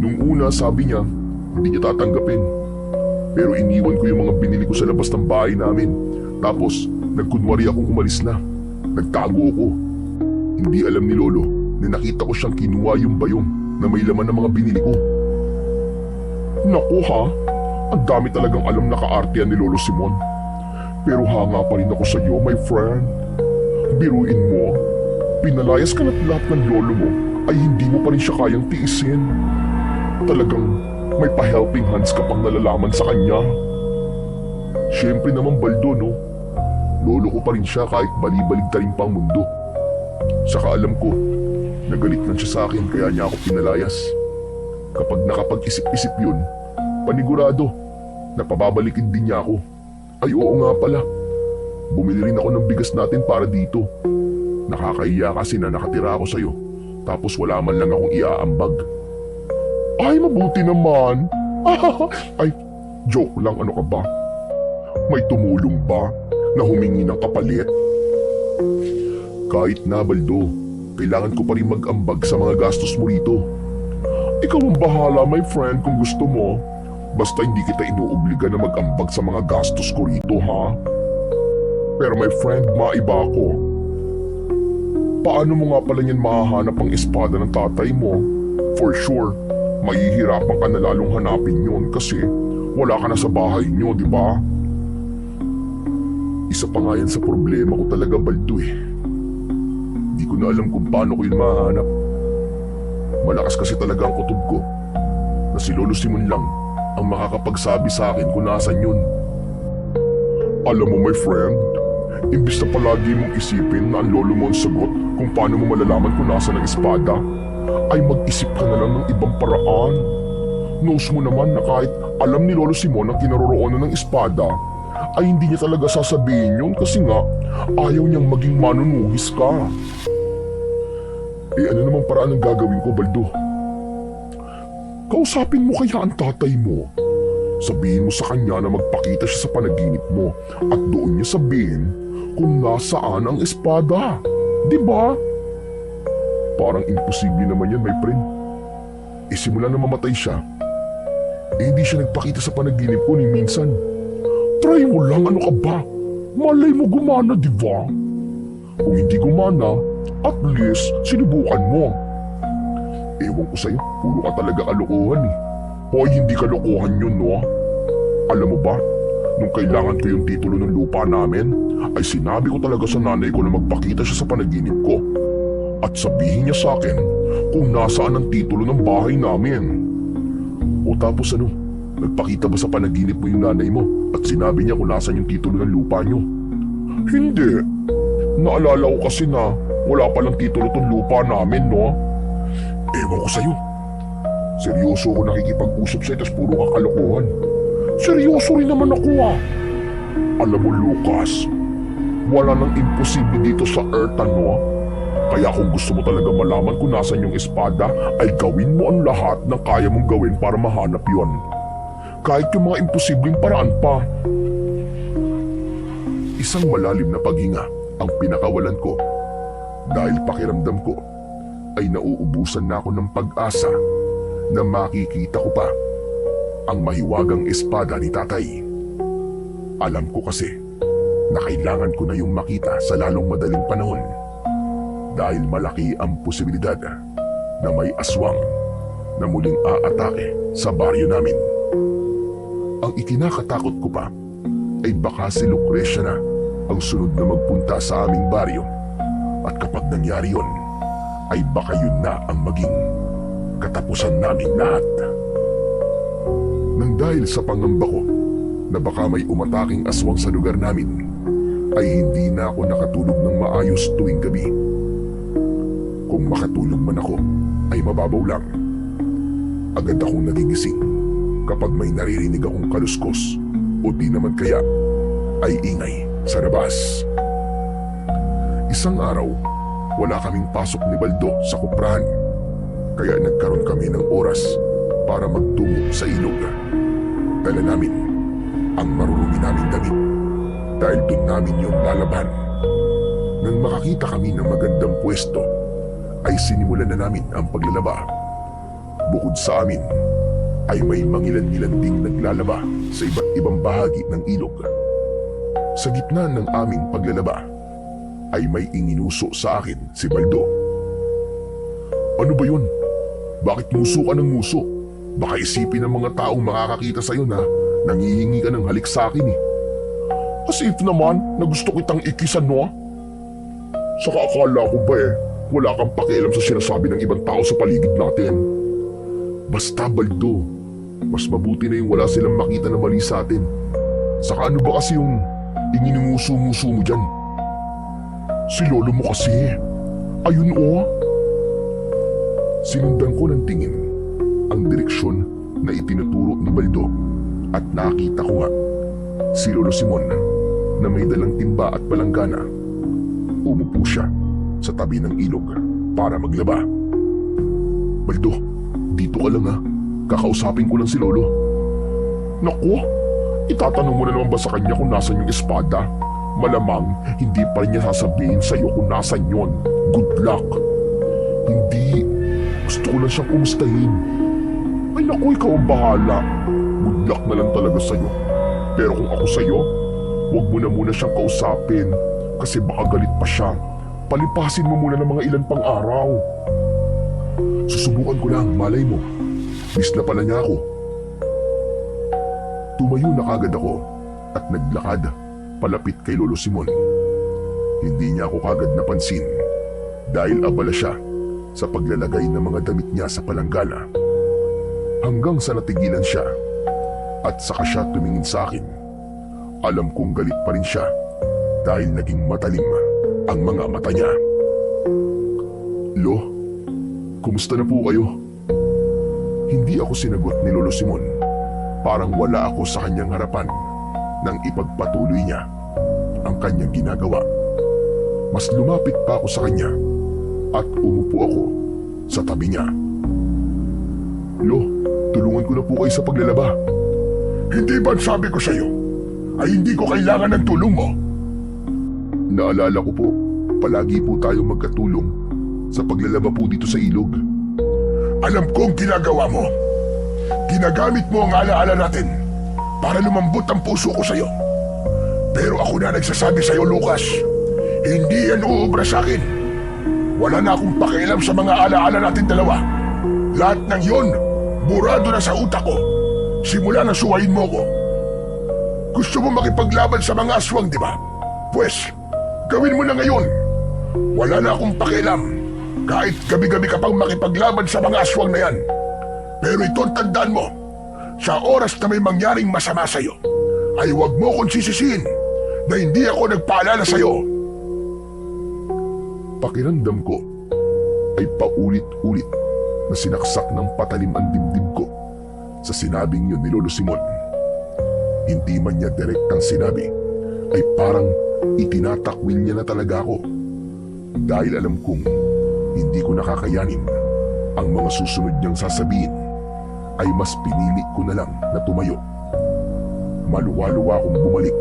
Nung una sabi niya, hindi niya tatanggapin. Pero iniwan ko yung mga binili ko sa labas ng bahay namin. Tapos, nagkunwari akong umalis na. Nagtago ko. Hindi alam ni Lolo na nakita ko siyang kinuha yung bayong na may laman ng mga binili ko. Naku ha, ang dami talagang alam na kaartehan ni Lolo Simon. Pero hanga pa rin ako sa iyo, my friend. Biruin mo, pinalayas ka na't lahat ng lolo mo ay hindi mo pa rin siya kayang tiisin. Talagang may pa-helping hands ka pang nalalaman sa kanya. Siyempre naman Baldo, no? Lolo ko pa rin siya kahit balibalig ta rin pang mundo. Saka alam ko, nagalit lang siya sa akin kaya niya ako pinalayas. Kapag nakapag-isip-isip yun, panigurado, napababalikin din niya ako. Ay oo nga pala, bumili rin ako ng bigas natin para dito. Nakakahiya kasi na nakatira ako sa'yo, tapos wala man lang akong iaambag. Ay mabuti naman. Ay, joke lang, ano ka ba? May tumulong ba na humingi ng kapalit? Kahit na Baldo, kailangan ko pa rin mag-ambag sa mga gastos mo rito. Ikaw ang bahala my friend kung gusto mo. Basta hindi kita inuobliga na mag-ambag sa mga gastos ko rito ha. Pero my friend, maiba ako. Paano mo nga pala niyan mahahanap ang espada ng tatay mo? For sure, mahihirapan ka na lalong hanapin yun kasi wala ka na sa bahay niyo, di ba? Isa pa nga yan sa problema ko talaga Baldo eh. Hindi ko na alam kung paano ko yun mahanap. Malakas kasi talaga ang kutob ko na si Lolo Simon lang ang makakapagsabi sa akin kung nasan yun. Alam mo my friend, imbis na palagi mong isipin na ang lolo mo ang sagot kung paano mo malalaman kung nasan ang espada, ay mag-isip ka na lang ng ibang paraan. Knows mo naman na kahit alam ni Lolo Simon ang kinaroroonan ng espada, ay hindi niya talaga sasabihin yun kasi nga ayaw niyang maging manunugis ka. Eh ano namang paraan ang gagawin ko Baldo? Kausapin mo kaya ang tatay mo. Sabihin mo sa kanya na magpakita siya sa panaginip mo at doon niya sabihin kung nasaan ang espada. Diba? Parang imposible naman yan, my friend. Eh simula na mamatay siya, eh hindi siya nagpakita sa panaginip ko ni minsan. Try mo lang, ano ka ba? Malay mo gumana, diba? Kung hindi gumana, at least sinubukan mo. Ewan ko sa'yo, puro ka talaga kalokohan eh. Hoy, hindi kalokohan yun, no? Alam mo ba, nung kailangan ko yung titulo ng lupa namin, ay sinabi ko talaga sa nanay ko na magpakita siya sa panaginip ko. At sabihin niya sa akin kung nasaan ang titulo ng bahay namin. O tapos ano, nagpakita ba sa panaginip mo yung nanay mo at sinabi niya kung nasaan yung titulo ng lupa niyo? Hindi. Naalala ko kasi na wala palang titulo tong lupa namin, no? Ewan ko sa'yo. Seryoso ako nakikipag-usap sa'yo tas puro ka kalokohan. Seryoso rin naman ako ah. Alam mo Lucas, wala nang imposible dito sa Earth ano. Kaya kung gusto mo talaga malaman kung nasan yung espada, ay gawin mo ang lahat ng kaya mong gawin para mahanap yon. Kahit yung mga imposibleng paraan pa. Isang malalim na paghinga ang pinakawalan ko dahil pakiramdam ko ay nauubusan na ako ng pag-asa na makikita ko pa ang mahiwagang espada ni tatay. Alam ko kasi na kailangan ko na yung makita sa lalong madaling panahon dahil malaki ang posibilidad na may aswang na muling aatake sa baryo namin. Ang ikinakatakot ko pa ay baka si Lucrecia na ang sunod na magpunta sa aming baryo at kapag nangyari yon, ay baka yun na ang maging katapusan namin lahat. Nang dahil sa pangamba ko na baka may umataking aswang sa lugar namin, ay hindi na ako nakatulog ng maayos tuwing gabi. Kung makatulog man ako, ay mababaw lang. Agad akong nagigising kapag may naririnig akong kaluskos o di naman kaya ay ingay sa labas. Isang araw, wala kaming pasok ni Baldo sa kuprahan, kaya nagkaroon kami ng oras para magtungo sa ilog. Dala namin ang marurumi naming damit dahil doon namin yung lalaban. Nang makakita kami ng magandang pwesto, ay sinimulan na namin ang paglalaba. Bukod sa amin, ay may mangilan-ngilan ding naglalaba sa iba't ibang bahagi ng ilog. Sa gitna ng aming paglalaba ay may inginuso sa akin si Baldo. Ano ba yun? Bakit muso ka ng muso? Baka isipin ng mga taong makakakita sa'yo na nangihingi ka ng halik sa akin eh. As if naman na gusto kitang ikisan no? Saka akala ko ba wala kang pakialam sa sinasabi ng ibang tao sa paligid natin. Basta Baldo, mas mabuti na yung wala silang makita na mali sa atin. Saka ano ba kasi yung inginumuso-muso mo dyan? Si lolo mo kasi. Ayun oh. Sinundan ko ng tingin ang direksyon na itinuturo ni Baldo at nakita ko nga si Lolo Simon na may dalang timba at palanggana. Umupo siya sa tabi ng ilog para maglaba. Baldo, dito ka lang ha. Kakausapin ko lang si Lolo. Naku, itatanong mo na naman ba sa kanya kung nasan yung espada? Malamang hindi pa rin niya sasabihin sa'yo kung nasan yon. Good luck. Hindi. Gusto ko lang siyang kumustahin. Ay naku, ikaw ang bahala. Good luck na lang talaga sa'yo. Pero kung ako sa'yo, huwag mo na muna siyang kausapin kasi baka galit pa siya. Palipasin mo muna ng mga ilan pang araw. Susubukan ko lang, malay mo. Miss na pala niya ako. Tumayo na kagad ako at naglakad palapit kay Lolo Simon. Hindi niya ako kagad napansin dahil abala siya sa paglalagay ng mga damit niya sa palanggana. Hanggang sa natigilan siya at saka siya tumingin sa akin. Alam kong galit pa rin siya dahil naging matalim ang mga mata niya. Lo, kumusta na po kayo? Hindi ako sinagot ni Lolo Simon. Parang wala ako sa kanyang harapan nang ipagpatuloy niya ang kanyang ginagawa. Mas lumapit pa ako sa kanya at umupo ako sa tabi niya. Lo, tulungan ko na po kayo sa paglalaba. Hindi ba't sabi ko sa'yo ay hindi ko kailangan ng tulong mo? Naalala ko po, palagi po tayo magkatulong sa paglalaba po dito sa ilog. Alam kong ginagawa mo. Ginagamit mo ang alaala natin para lumambot ang puso ko sa'yo. Pero ako na nagsasabi sa'yo, Lucas, hindi yan uubra sa akin. Wala na akong pakialam sa mga alaala natin dalawa. Lahat ng yon, burado na sa utak ko. Simula na suwayin mo ko. Gusto mo makipaglaban sa mga aswang, di ba? Pwes, gawin mo na ngayon. Wala na akong pakialam. Kahit gabi-gabi ka pang makipaglaban sa mga aswang na yan. Pero ito'ng tandaan mo, sa oras na may mangyaring masama sa'yo, ay huwag mo kong sisisihin na hindi ako nagpaalala sa'yo. Pakiramdam ko ay paulit-ulit na sinaksak ng patalim ang dibdib ko sa sinabing yun ni Lolo Simon. Hindi man niya direktang sinabi, ay parang itinatakwil niya na talaga ako dahil alam kong hindi ko nakakayanin ang mga susunod niyang sasabihin, ay mas pinili ko na lang na tumayo. Maluwa-luwa akong bumalik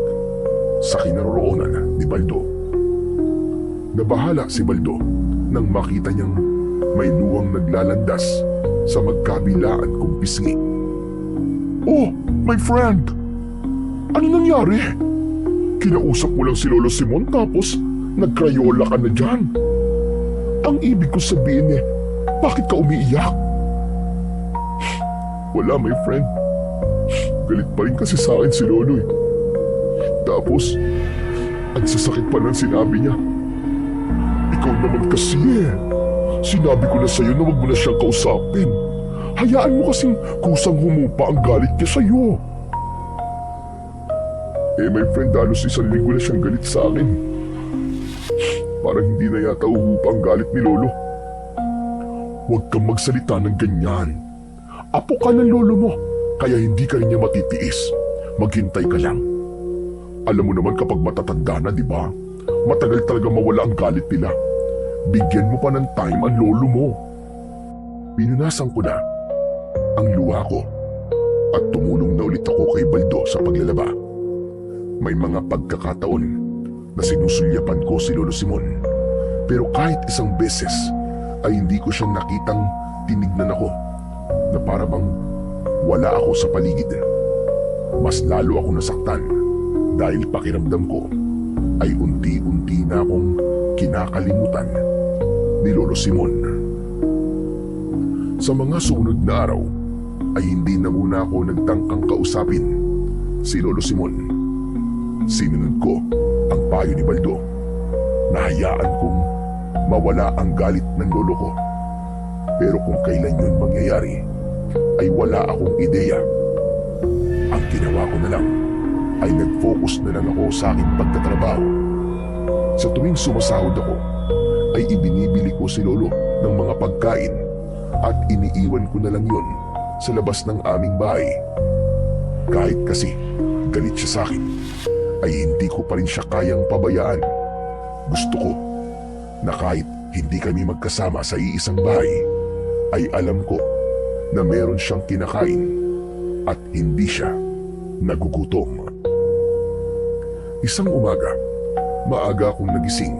sa kinaroroonan ni Baldo. Nabahala si Baldo nang makita niyang may luwang naglalandas sa magkabilaan kong pisngi. Oh, my friend! Ano nangyari? Kinausap mo lang si Lolo Simon tapos nagkrayola ka na dyan. Ang ibig ko sabihin bakit ka umiiyak? Wala, my friend. Galit pa rin kasi sa akin si Lolo eh. Tapos, ang sasakit pa ng sinabi niya. Ikaw naman kasi Sinabi ko na sa'yo na wag mo na siyang kausapin. Hayaan mo kasing kusang humupa ang galit niya sa'yo. My friend, halos isang linggo na siyang galit sa akin. Parang hindi na yata uhupa ang galit ni Lolo. Huwag kang magsalita ng ganyan. Apo ka ng lolo mo, kaya hindi ka rin niya matitiis. Maghintay ka lang. Alam mo naman kapag matatanda na, di ba? Matagal talaga mawala ang galit nila. Bigyan mo pa ng time ang lolo mo. Pinunasan ko na ang luha ko at tumulong na ulit ako kay Baldo sa paglalaba. May mga pagkakataon na sinusulyapan ko si Lolo Simon. Pero kahit isang beses ay hindi ko siya nakitang tinignan ako na para bang wala ako sa paligid. Mas lalo ako nasaktan dahil pakiramdam ko ay unti-unti na akong kinakalimutan ni Lolo Simon. Sa mga sumunod na araw ay hindi na muna ako nagtangkang kausapin si Lolo Simon. Sinunod ko ang payo ni Baldo. Nahayaan kong mawala ang galit ng lolo ko. Pero kung kailan yun mangyayari ay wala akong ideya. Ang ginawa ko na lang ay nag-focus na lang ako sa aking pagtatrabaho. Sa tuwing sumasahod ako ay ibinibili ko si Lolo ng mga pagkain at iniiwan ko na lang yun sa labas ng aming bahay. Kahit kasi galit siya sa akin, ay hindi ko pa rin siya kayang pabayaan. Gusto ko na kahit hindi kami magkasama sa iisang bahay, ay alam ko na meron siyang kinakain at hindi siya nagugutom. Isang umaga, maaga akong nagising.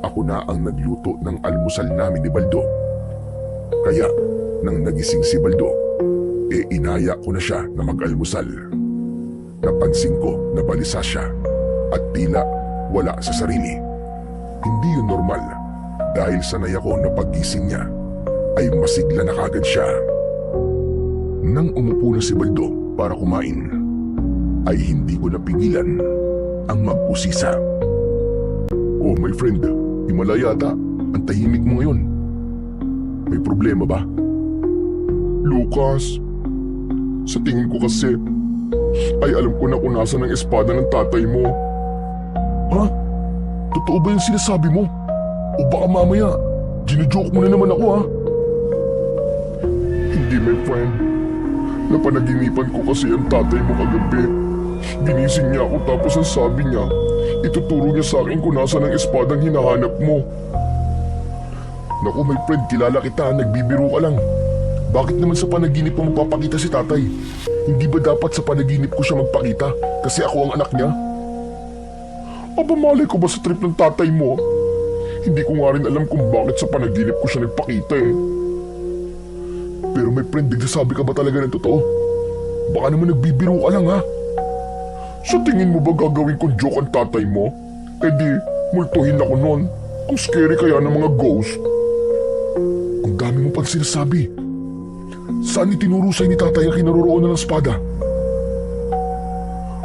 Ako na ang nagluto ng almusal namin ni Baldo. Kaya, nang nagising si Baldo, inaya ko na siya na mag-almusal. Napansin ko na balisa siya at tila wala sa sarili. Hindi yun normal dahil sanay ako na paggising niya ay masigla na kagad siya. Nang umupo na si Baldo para kumain, ay hindi ko napigilan ang mag-usisa. Oh my friend, himala yata, ang tahimik mo ngayon. May problema ba? Lucas, sa tingin ko kasi ay alam ko na kung nasa ng espada ng tatay mo. Ha? Totoo ba yung sinasabi mo? O baka mamaya, ginajoke mo na naman ako ha? Hindi, my friend. Napanaginipan ko kasi ang tatay mo kagabi. Ginising niya ako tapos ang sabi niya, ituturo niya sa akin kung nasa ng espadang hinahanap mo. Naku my friend, kilala kita, nagbibiro ka lang. Bakit naman sa panaginip mo magpapakita si tatay? Hindi ba dapat sa panaginip ko siya magpakita kasi ako ang anak niya? Aba malay ko ba sa trip ng tatay mo? Hindi ko nga rin alam kung bakit sa panaginip ko siya nagpakita eh. Pero my friend, nagsasabi ka ba talaga ng totoo? Baka naman nagbibiro ka lang ha? Sa tingin mo ba gagawin kong joke ang tatay mo? Eh di, multuhin ako nun. Ang scary kaya ng mga ghost. Ang dami mo pang sinasabi. Saan itinuro sa'yo ni tatay ang kinaroroonan ng espada?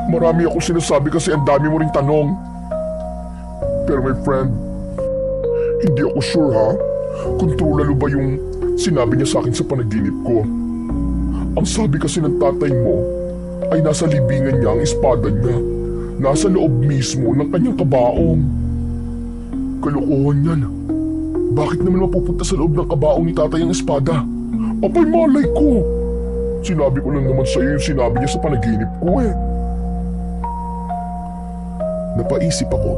Marami akong sinasabi kasi ang dami mo ring tanong. Pero my friend, hindi ako sure ha kung true lalo ba yung sinabi niya sa akin sa panaginip ko. Ang sabi kasi ng tatay mo ay nasa libingan niya ang espada niya. Nasa loob mismo ng kanyang kabaong. Kalokohan yan. Bakit naman mapupunta sa loob ng kabaong ni tatay ang espada? Abay malay ko. Sinabi ko lang naman sa'yo yung sinabi niya sa panaginip ko eh. Napaisip ako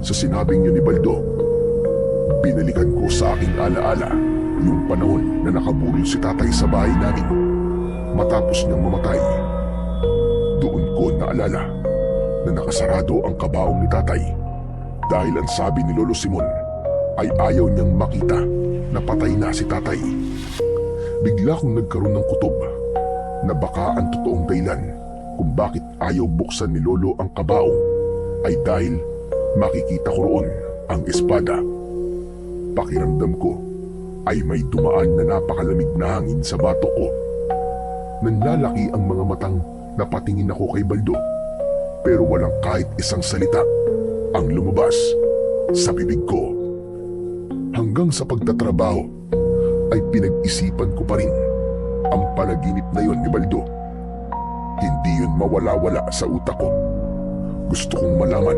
sa sinabing niya ni Baldo. Binalikan ko sa aking alaala yung panahon na nakaburol si tatay sa bahay namin matapos niyang mamatay. Doon ko naalala na nakasarado ang kabaong ni tatay dahil ang sabi ni Lolo Simon ay ayaw niyang makita na patay na si tatay. Bigla kong nagkaroon ng kutob na baka ang totoong dahilan kung bakit ayaw buksan ni Lolo ang kabaong ay dahil makikita ko roon ang espada. Pakiramdam ko ay may dumaan na napakalamig na hangin sa batok ko. Nanlalaki ang mga matang napatingin ako kay Baldo pero walang kahit isang salita ang lumabas sa bibig ko. Hanggang sa pagtatrabaho ay pinag-isipan ko pa rin ang panaginip na yon ni Baldo. Hindi yun mawala-wala sa utak ko. Gusto kong malaman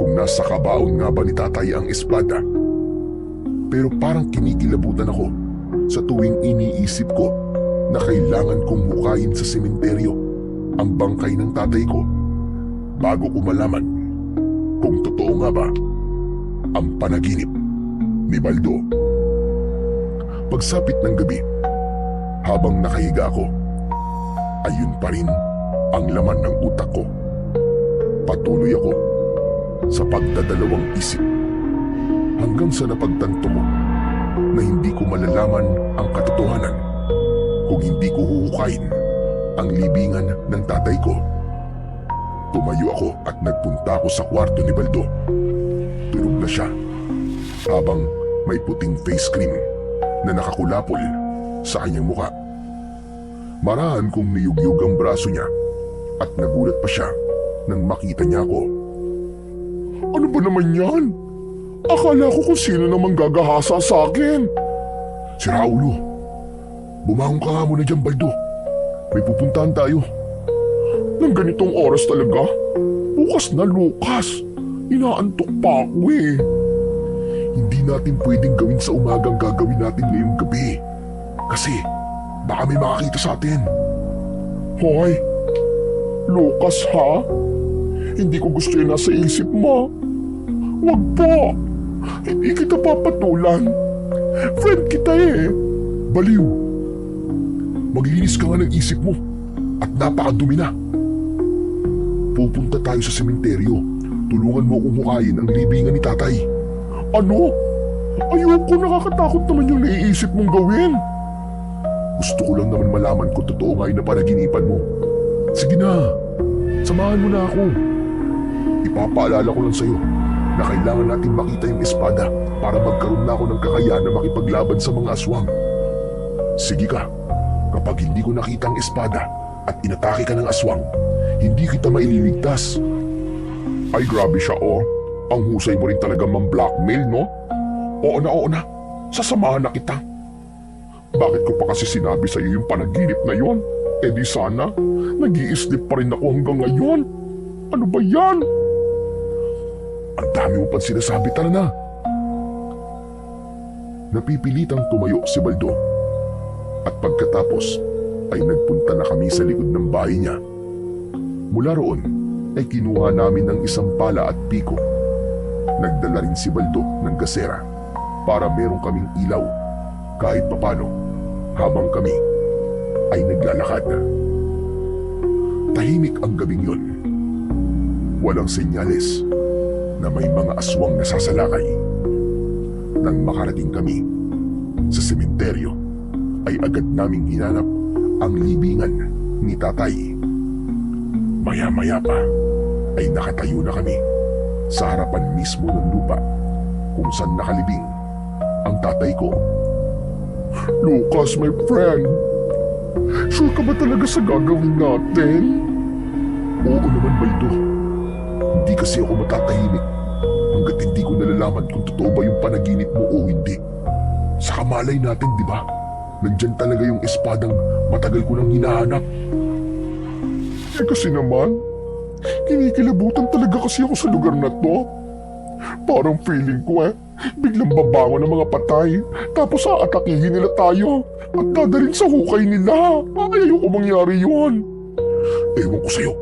kung nasa kabaon nga ba ni tatay ang espada. Pero parang kinikilabutan ako sa tuwing iniisip ko na kailangan kong hukayin sa sementeryo ang bangkay ng tatay ko bago ko malaman kung totoo nga ba ang panaginip ni Baldo. Pagsapit ng gabi, habang nakahiga ako, ayun pa rin ang laman ng utak ko. Patuloy ako sa pagdadalawang isip hanggang sa napagtanto ko na hindi ko malalaman ang katotohanan kung hindi ko huhukayin ang libingan ng tatay ko. Tumayo ako at nagpunta ako sa kwarto ni Baldo. Tulog na siya habang may puting face cream na nakakulapol sa kanyang muka. Marahan kong niyugyug ang braso niya at nagulat pa siya nang makita niya ako. Ano ba naman yan? Akala ko kung sino namang gagahasa sa akin. Si Raulo, bumangon ka nga muna dyan, Baldo. May pupuntahan tayo. Nang ganitong oras talaga? Bukas na, Lucas. Inaantok pa ako eh. Hindi natin pwedeng gawin sa umagang gagawin natin ngayong gabi. Kasi baka may makakita sa atin. Hoy, Lucas ha? Hindi ko gusto yun nasa isip mo. Wag po. Hindi kita papatulan. Friend kita eh. Baliw. Maglinis ka nga ng isip mo. At napakadumi na. Pupunta tayo sa sementeryo. Tulungan mo akong hukayin ang libingan ni tatay. Ano? Ayoko, nakakatakot naman yung naiisip mong gawin. Gusto ko lang naman malaman kung totoo nga yung napanaginipan mo. Sige na, samahan mo na ako. Ipapaalala ko lang sa'yo na kailangan natin makita yung espada para magkaroon na ako ng kakayahan na makipaglaban sa mga aswang. Sige ka, kapag hindi ko nakita ang espada at inatake ka ng aswang, hindi kita maililigtas. Ay grabe siya oh. Ang husay mo rin talaga mang-blackmail, no? Oo na, sasamahan na kita. Bakit ko pa kasi sinabi sa'yo yung panaginip na yon? Eh di sana, nag-i-sleep pa rin ako hanggang ngayon. Ano ba yan? Ang dami mo pang sinasabi, tara na. Napipilitang tumayo si Baldo. At pagkatapos ay nagpunta na kami sa likod ng bahay niya. Mula roon ay kinuha namin ng isang pala at piko. Nagdala rin si Baldo ng gasera para meron kaming ilaw kahit papano habang kami ay naglalakad. Tahimik ang gabing yun. Walang senyales na may mga aswang nasasalakay. Nang makarating kami sa sementeryo ay agad naming hinanap ang libingan ni tatay. Maya-maya pa ay nakatayo na kami sa harapan mismo ng lupa kung saan nakalibing ang tatay ko. Lucas, my friend, sure ka ba talaga sa gagawin natin? Oo naman, Baldo. Hindi kasi ako matatahimik hanggat hindi ko nalalaman kung totoo ba yung panaginip mo o hindi. Sa kamalay natin, di ba? Nandyan talaga yung espadang matagal ko nang hinahanap. Eh kasi naman, kinikilabutan talaga kasi ako sa lugar na to. Parang feeling ko biglang babangon ng mga patay, tapos aatakihin nila tayo at dadalhin sa hukay nila. Ayoko mangyari yun. Ewan ko sa'yo.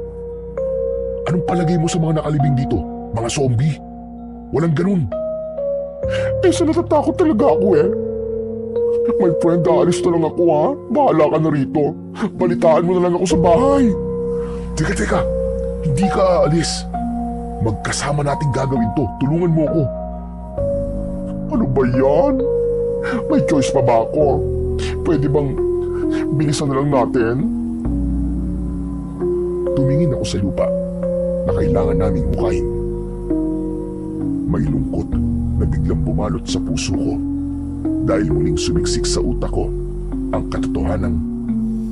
Anong palagay mo sa mga nakalibing dito? Mga zombie? Walang ganun. Sa natatakot talaga ako My friend, aalis na lang ako ha. Bahala ka na rito. Balitaan mo na lang ako sa bahay. Teka. Hindi ka aalis. Magkasama nating gagawin to. Tulungan mo ako. Ano ba yan? May choice pa ba ako? Pwede bang bilisan na lang natin? Tumingin ako sa lupa na kailangan naming hukayin. May lungkot na biglang bumalot sa puso ko dahil muling sumiksik sa utak ko ang katotohanang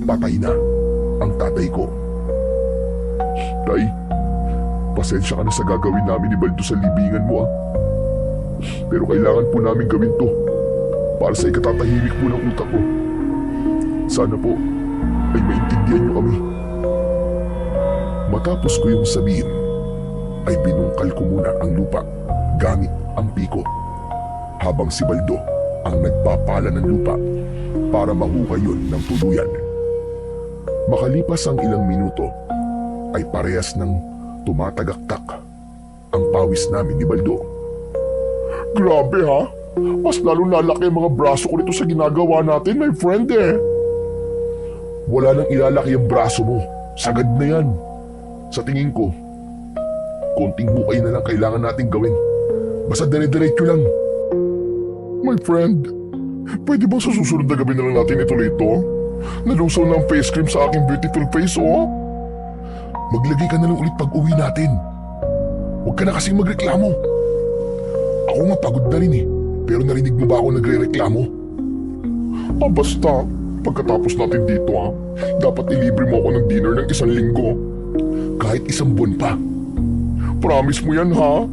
patay na ang tatay ko. Tay, pasensya ka na sa gagawin namin ni Baldo sa libingan mo Pero kailangan po namin gawin to para sa ikatatahimik po ng utak ko. Sana po ay maintindihan niyo kami. Matapos ko yung sabihin, ay binungkal ko muna ang lupa gamit ang piko habang si Baldo ang nagpapala ng lupa para mahukay yun ng tuluyan. Makalipas ang ilang minuto, ay parehas ng tumatagaktak ang pawis namin ni Baldo. Grabe ha? Mas lalo lalaki ang mga braso ko nito sa ginagawa natin, my friend Wala nang ilalaki ang braso mo. Sagad na yan. Sa tingin ko, konting hukay na lang kailangan natin gawin. Basta dire-diretso lang. My friend, pwede bang sa susunod na gabi na lang natin ituloy ito? Nalusaw na ang face cream sa aking beautiful face, oh. Maglagay ka na lang ulit pag uwi natin. Huwag ka na kasing magreklamo. Ako nga pagod na rin eh. Pero narinig mo ba ako nagre-reklamo? Basta. Pagkatapos natin dito dapat ilibre mo ako ng dinner ng 1 linggo. Kahit 1 buwan pa. Promise mo yan ha?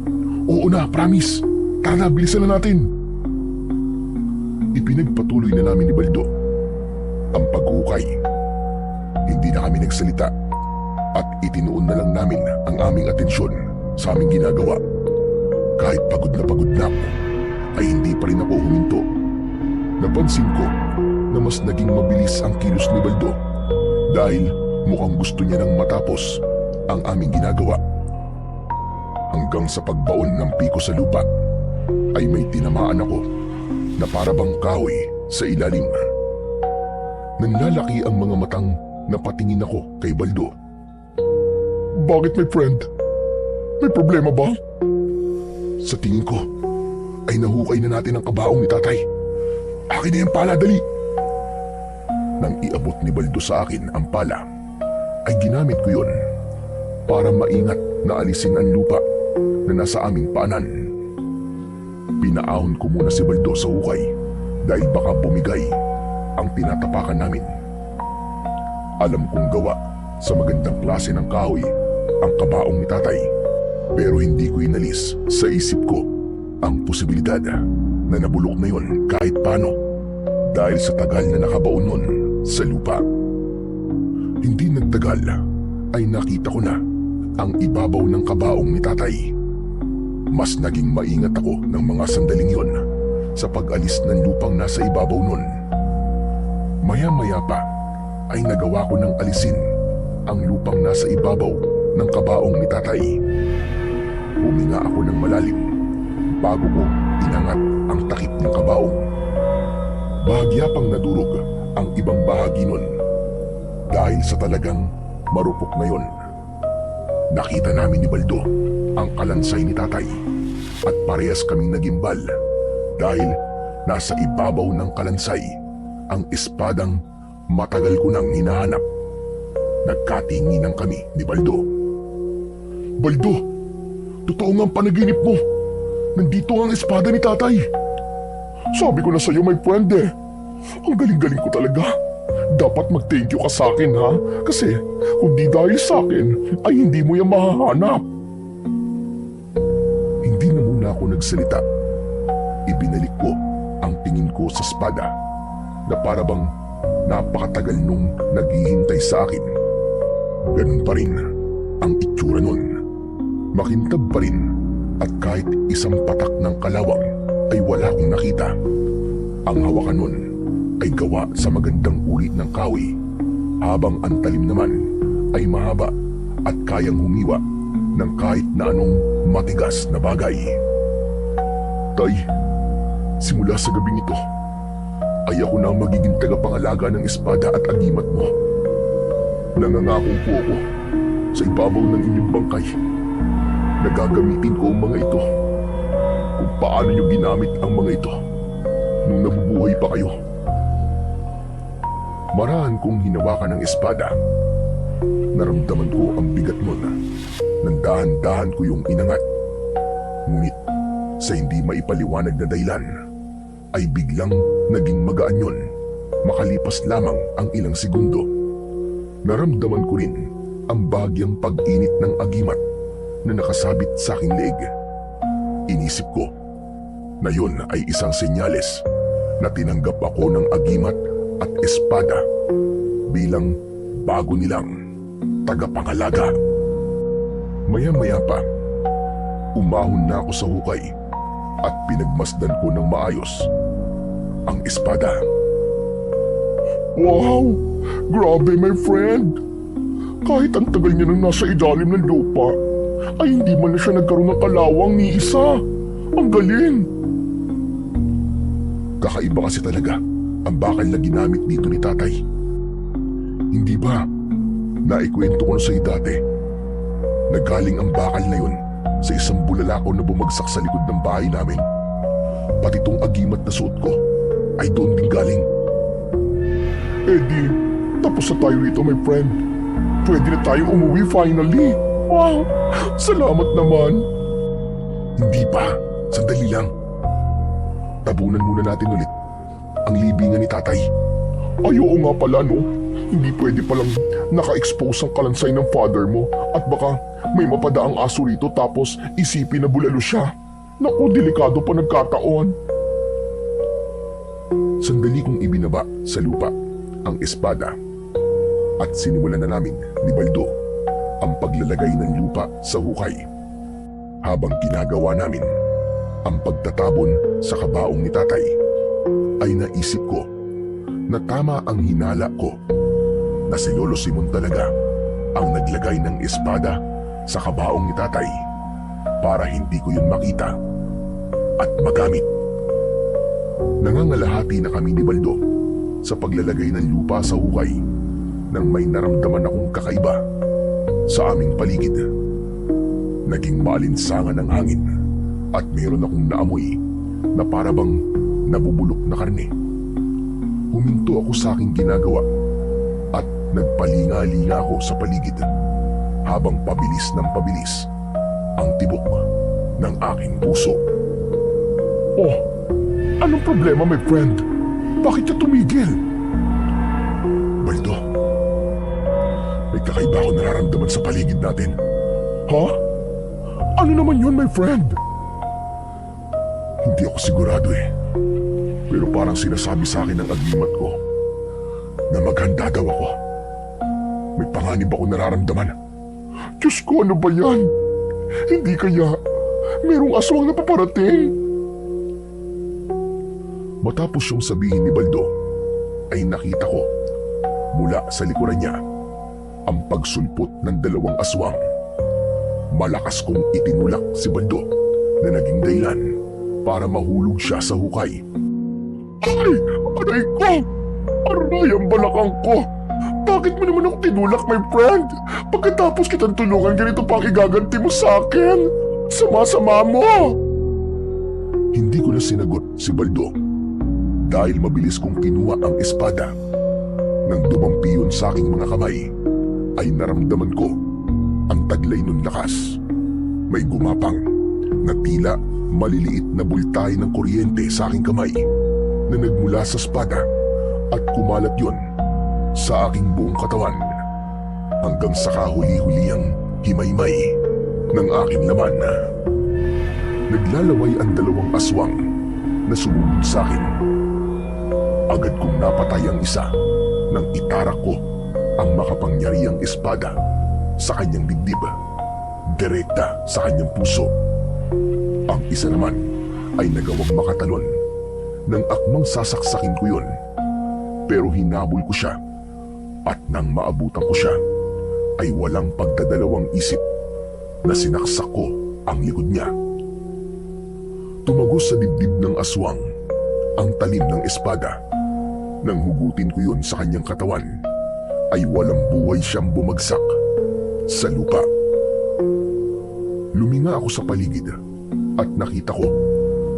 Oo na, promise. Tara, bilisan na natin. Ipinagpatuloy na namin ni Baldo ang paghukay. Hindi na kami nagsalita at itinuon na lang namin ang aming atensyon sa aming ginagawa. Kahit pagod na ako, ay hindi pa rin ako huminto. Napansin ko na mas naging mabilis ang kilos ni Baldo dahil mukhang gusto niya nang matapos ang aming ginagawa. Hanggang sa pagbaon ng piko sa lupa ay may tinamaan ako na para bang kahoy sa ilalim. Nanlalaki ang mga matang napatingin ako kay Baldo. Bakit my friend? May problema ba? Sa tingin ko ay nahukay na natin ang kabaong ni tatay. Akin na yung pala, dali! Nang iabot ni Baldo sa akin ang pala, ay ginamit ko yun para maingat na alisin ang lupa na nasa aming paanan. Pinaahon ko muna si Baldo sa hukay dahil baka bumigay ang tinatapakan namin. Alam kong gawa sa magandang klase ng kahoy ang kabaong ni tatay, pero hindi ko inalis sa isip ko ang posibilidad na nabulok na yon kahit paano dahil sa tagal na nakabaon nun sa lupa. Hindi nagtagal ay nakita ko na ang ibabaw ng kabaong ni tatay. Mas naging maingat ako ng mga sandaling yon sa pag-alis ng lupang nasa ibabaw nun. Maya-maya pa ay nagawa ko ng alisin ang lupang nasa ibabaw ng kabaong ni tatay. Huminga ako ng malalim bago ko inangat ang takip ng kabaong. Bahagya pang nadurog ang ibang bahagi nun dahil sa talagang marupok na yon. Nakita namin ni Baldo ang kalansay ni tatay at parehas kaming nagimbal dahil nasa ibabaw ng kalansay ang espadang matagal ko nang hinahanap. Nagkatinginan kami ni Baldo. Baldo, totoo nga ang panaginip mo. Nandito ang espada ni tatay. Sabi ko na sa'yo, my friend eh. Ang galing-galing ko talaga. Dapat mag-thank you ka sa akin ha. Kasi kung di dahil sa akin, ay hindi mo yan mahahanap. Hindi na muna ako nagsalita. Ibinalik ko ang tingin ko sa espada na para bang napakatagal nung naghihintay sa akin. Ganun pa rin ang itsura nun. Makintab pa rin at kahit isang patak ng kalawang ay wala akong nakita. Ang hawakan nun ay gawa sa magandang uri ng kahoy, habang ang talim naman ay mahaba at kayang humiwa ng kahit na anong matigas na bagay. Tay, simula sa gabing ito, ay ako na ang magiging tagapangalaga ng espada at agimat mo. Nangangako po ako sa ibabaw ng inyong bangkay na gagamitin ko ang mga ito kung paano nyo ginamit ang mga ito nung nabubuhay pa kayo. Marahan kong hinawakan ng espada. Naramdaman ko ang bigat nun. Nang dahan-dahan ko yung inangat. Ngunit sa hindi maipaliwanag na dahilan ay biglang naging magaan yun. Makalipas lamang ang ilang segundo. Naramdaman ko rin ang bahagyang pag-init ng agimat na nakasabit sa aking leeg. Inisip ko na yun ay isang senyales na tinanggap ako ng agimat at espada bilang bago nilang tagapangalaga. Maya-maya pa, umahon na ako sa hukay at pinagmasdan ko ng maayos ang espada. Wow! Grabe, my friend! Kahit ang tagal niya nang nasa ilalim ng lupa, ay hindi man na siya nagkaroon ng kalawang ni isa. Ang galing! Kakaiba kasi talaga ang bakal na ginamit dito ni tatay. Hindi ba naikwento ko na sa'yo dati na galing ang bakal na yun sa isang bulalakaw na bumagsak sa likod ng bahay namin? Pati tong agimat na suot ko ay doon din galing. Eddie, tapos na tayo rito, my friend. Pwede na tayo umuwi finally. Wow, salamat naman. Hindi pa, sandali lang. Tabunan muna natin ulit ang libingan ni tatay. Ay, oo nga pala, no? Hindi pwede palang naka-expose ang kalansay ng father mo at baka may mapadaang aso rito tapos isipin na bulalo siya. Naku, delikado pa nagkataon. Sandali kong ibinaba sa lupa ang espada at sinimulan na namin ni Baldo ang paglalagay ng lupa sa hukay. Habang ginagawa namin ang pagtatabon sa kabaong ni tatay, ay naisip ko na tama ang hinala ko na si Lolo Simon talaga ang naglagay ng espada sa kabaong ni tatay para hindi ko yun makita at magamit. Nangangalahati na kami ni Baldo sa paglalagay ng lupa sa hukay nang may naramdaman akong kakaiba sa aming paligid. Naging maalinsangan ang hangin at mayroon akong naamoy na parabang nabubulok na karne. Huminto ako sa aking ginagawa at nagpalinga-linga ako sa paligid habang pabilis ng pabilis ang tibok ng aking puso. Oh, anong problema, my friend? Bakit ka tumigil? Baldo, may kakaiba ako nararamdaman sa paligid natin. Ha? Ano naman yun, my friend? Hindi ako sigurado eh. Pero parang sinasabi sa akin ng agimat ko na maghanda daw ako. May panganib ako nararamdaman. Diyos ko, ano ba yan? Hindi kaya merong aswang na paparating? Matapos yung sabihin ni Baldo, ay nakita ko mula sa likuran niya ang pagsulpot ng dalawang aswang. Malakas kong itinulak si Baldo na naging dahilan para mahulog siya sa hukay. Ay! Aray ko! Aray ang balakang ko! Bakit mo naman ako tinulak, my friend? Pagkatapos kitang tulungan, ganito pa ang igaganti mo sa akin? Sama-sama mo! Hindi ko na sinagot si Baldo dahil mabilis kong kinuha ang espada. Nang dumampi yun sa aking mga kamay, ay naramdaman ko ang taglay ng lakas. May gumapang na tila maliliit na bultay ng kuryente sa aking kamay na nagmula sa espada at kumalat yon sa aking buong katawan hanggang sa kahuli-huliyang himaymay ng aking laman. Naglalaway ang dalawang aswang na sumunod sa akin. Agad kong napatay ang isa nang itarak ko ang makapangyarihang espada sa kanyang dibdib, direkta sa kanyang puso. Ang isa naman ay nagawang makatalon nang akmang sasaksakin ko yun. Pero hinabol ko siya at nang maabutan ko siya ay walang pagdadalawang isip na sinaksak ko ang likod niya. Tumagos sa dibdib ng aswang ang talim ng espada. Nang hugutin ko yun sa kanyang katawan ay walang buhay siyang bumagsak sa lupa. Luminga ako sa paligid at nakita ko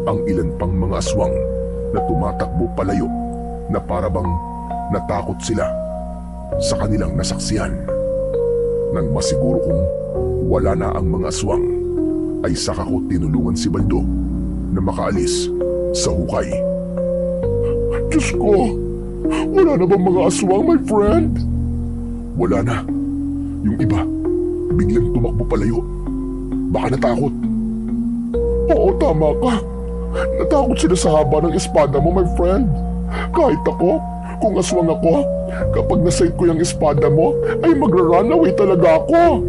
ang ilan pang mga aswang na tumatakbo palayo na parabang natakot sila sa kanilang nasaksihan. Nang masiguro kong wala na ang mga aswang ay saka ko tinulungan si Baldo na makaalis sa hukay. Diyos ko! Wala na bang mga aswang, my friend? Wala na. Yung iba, biglang tumakbo palayo. Baka natakot. Oo, tama ka. Natakot sila sa haba ng espada mo, my friend. Kahit ako, kung aswang ako, kapag nasight ko yung espada mo, ay magra-run away talaga ako.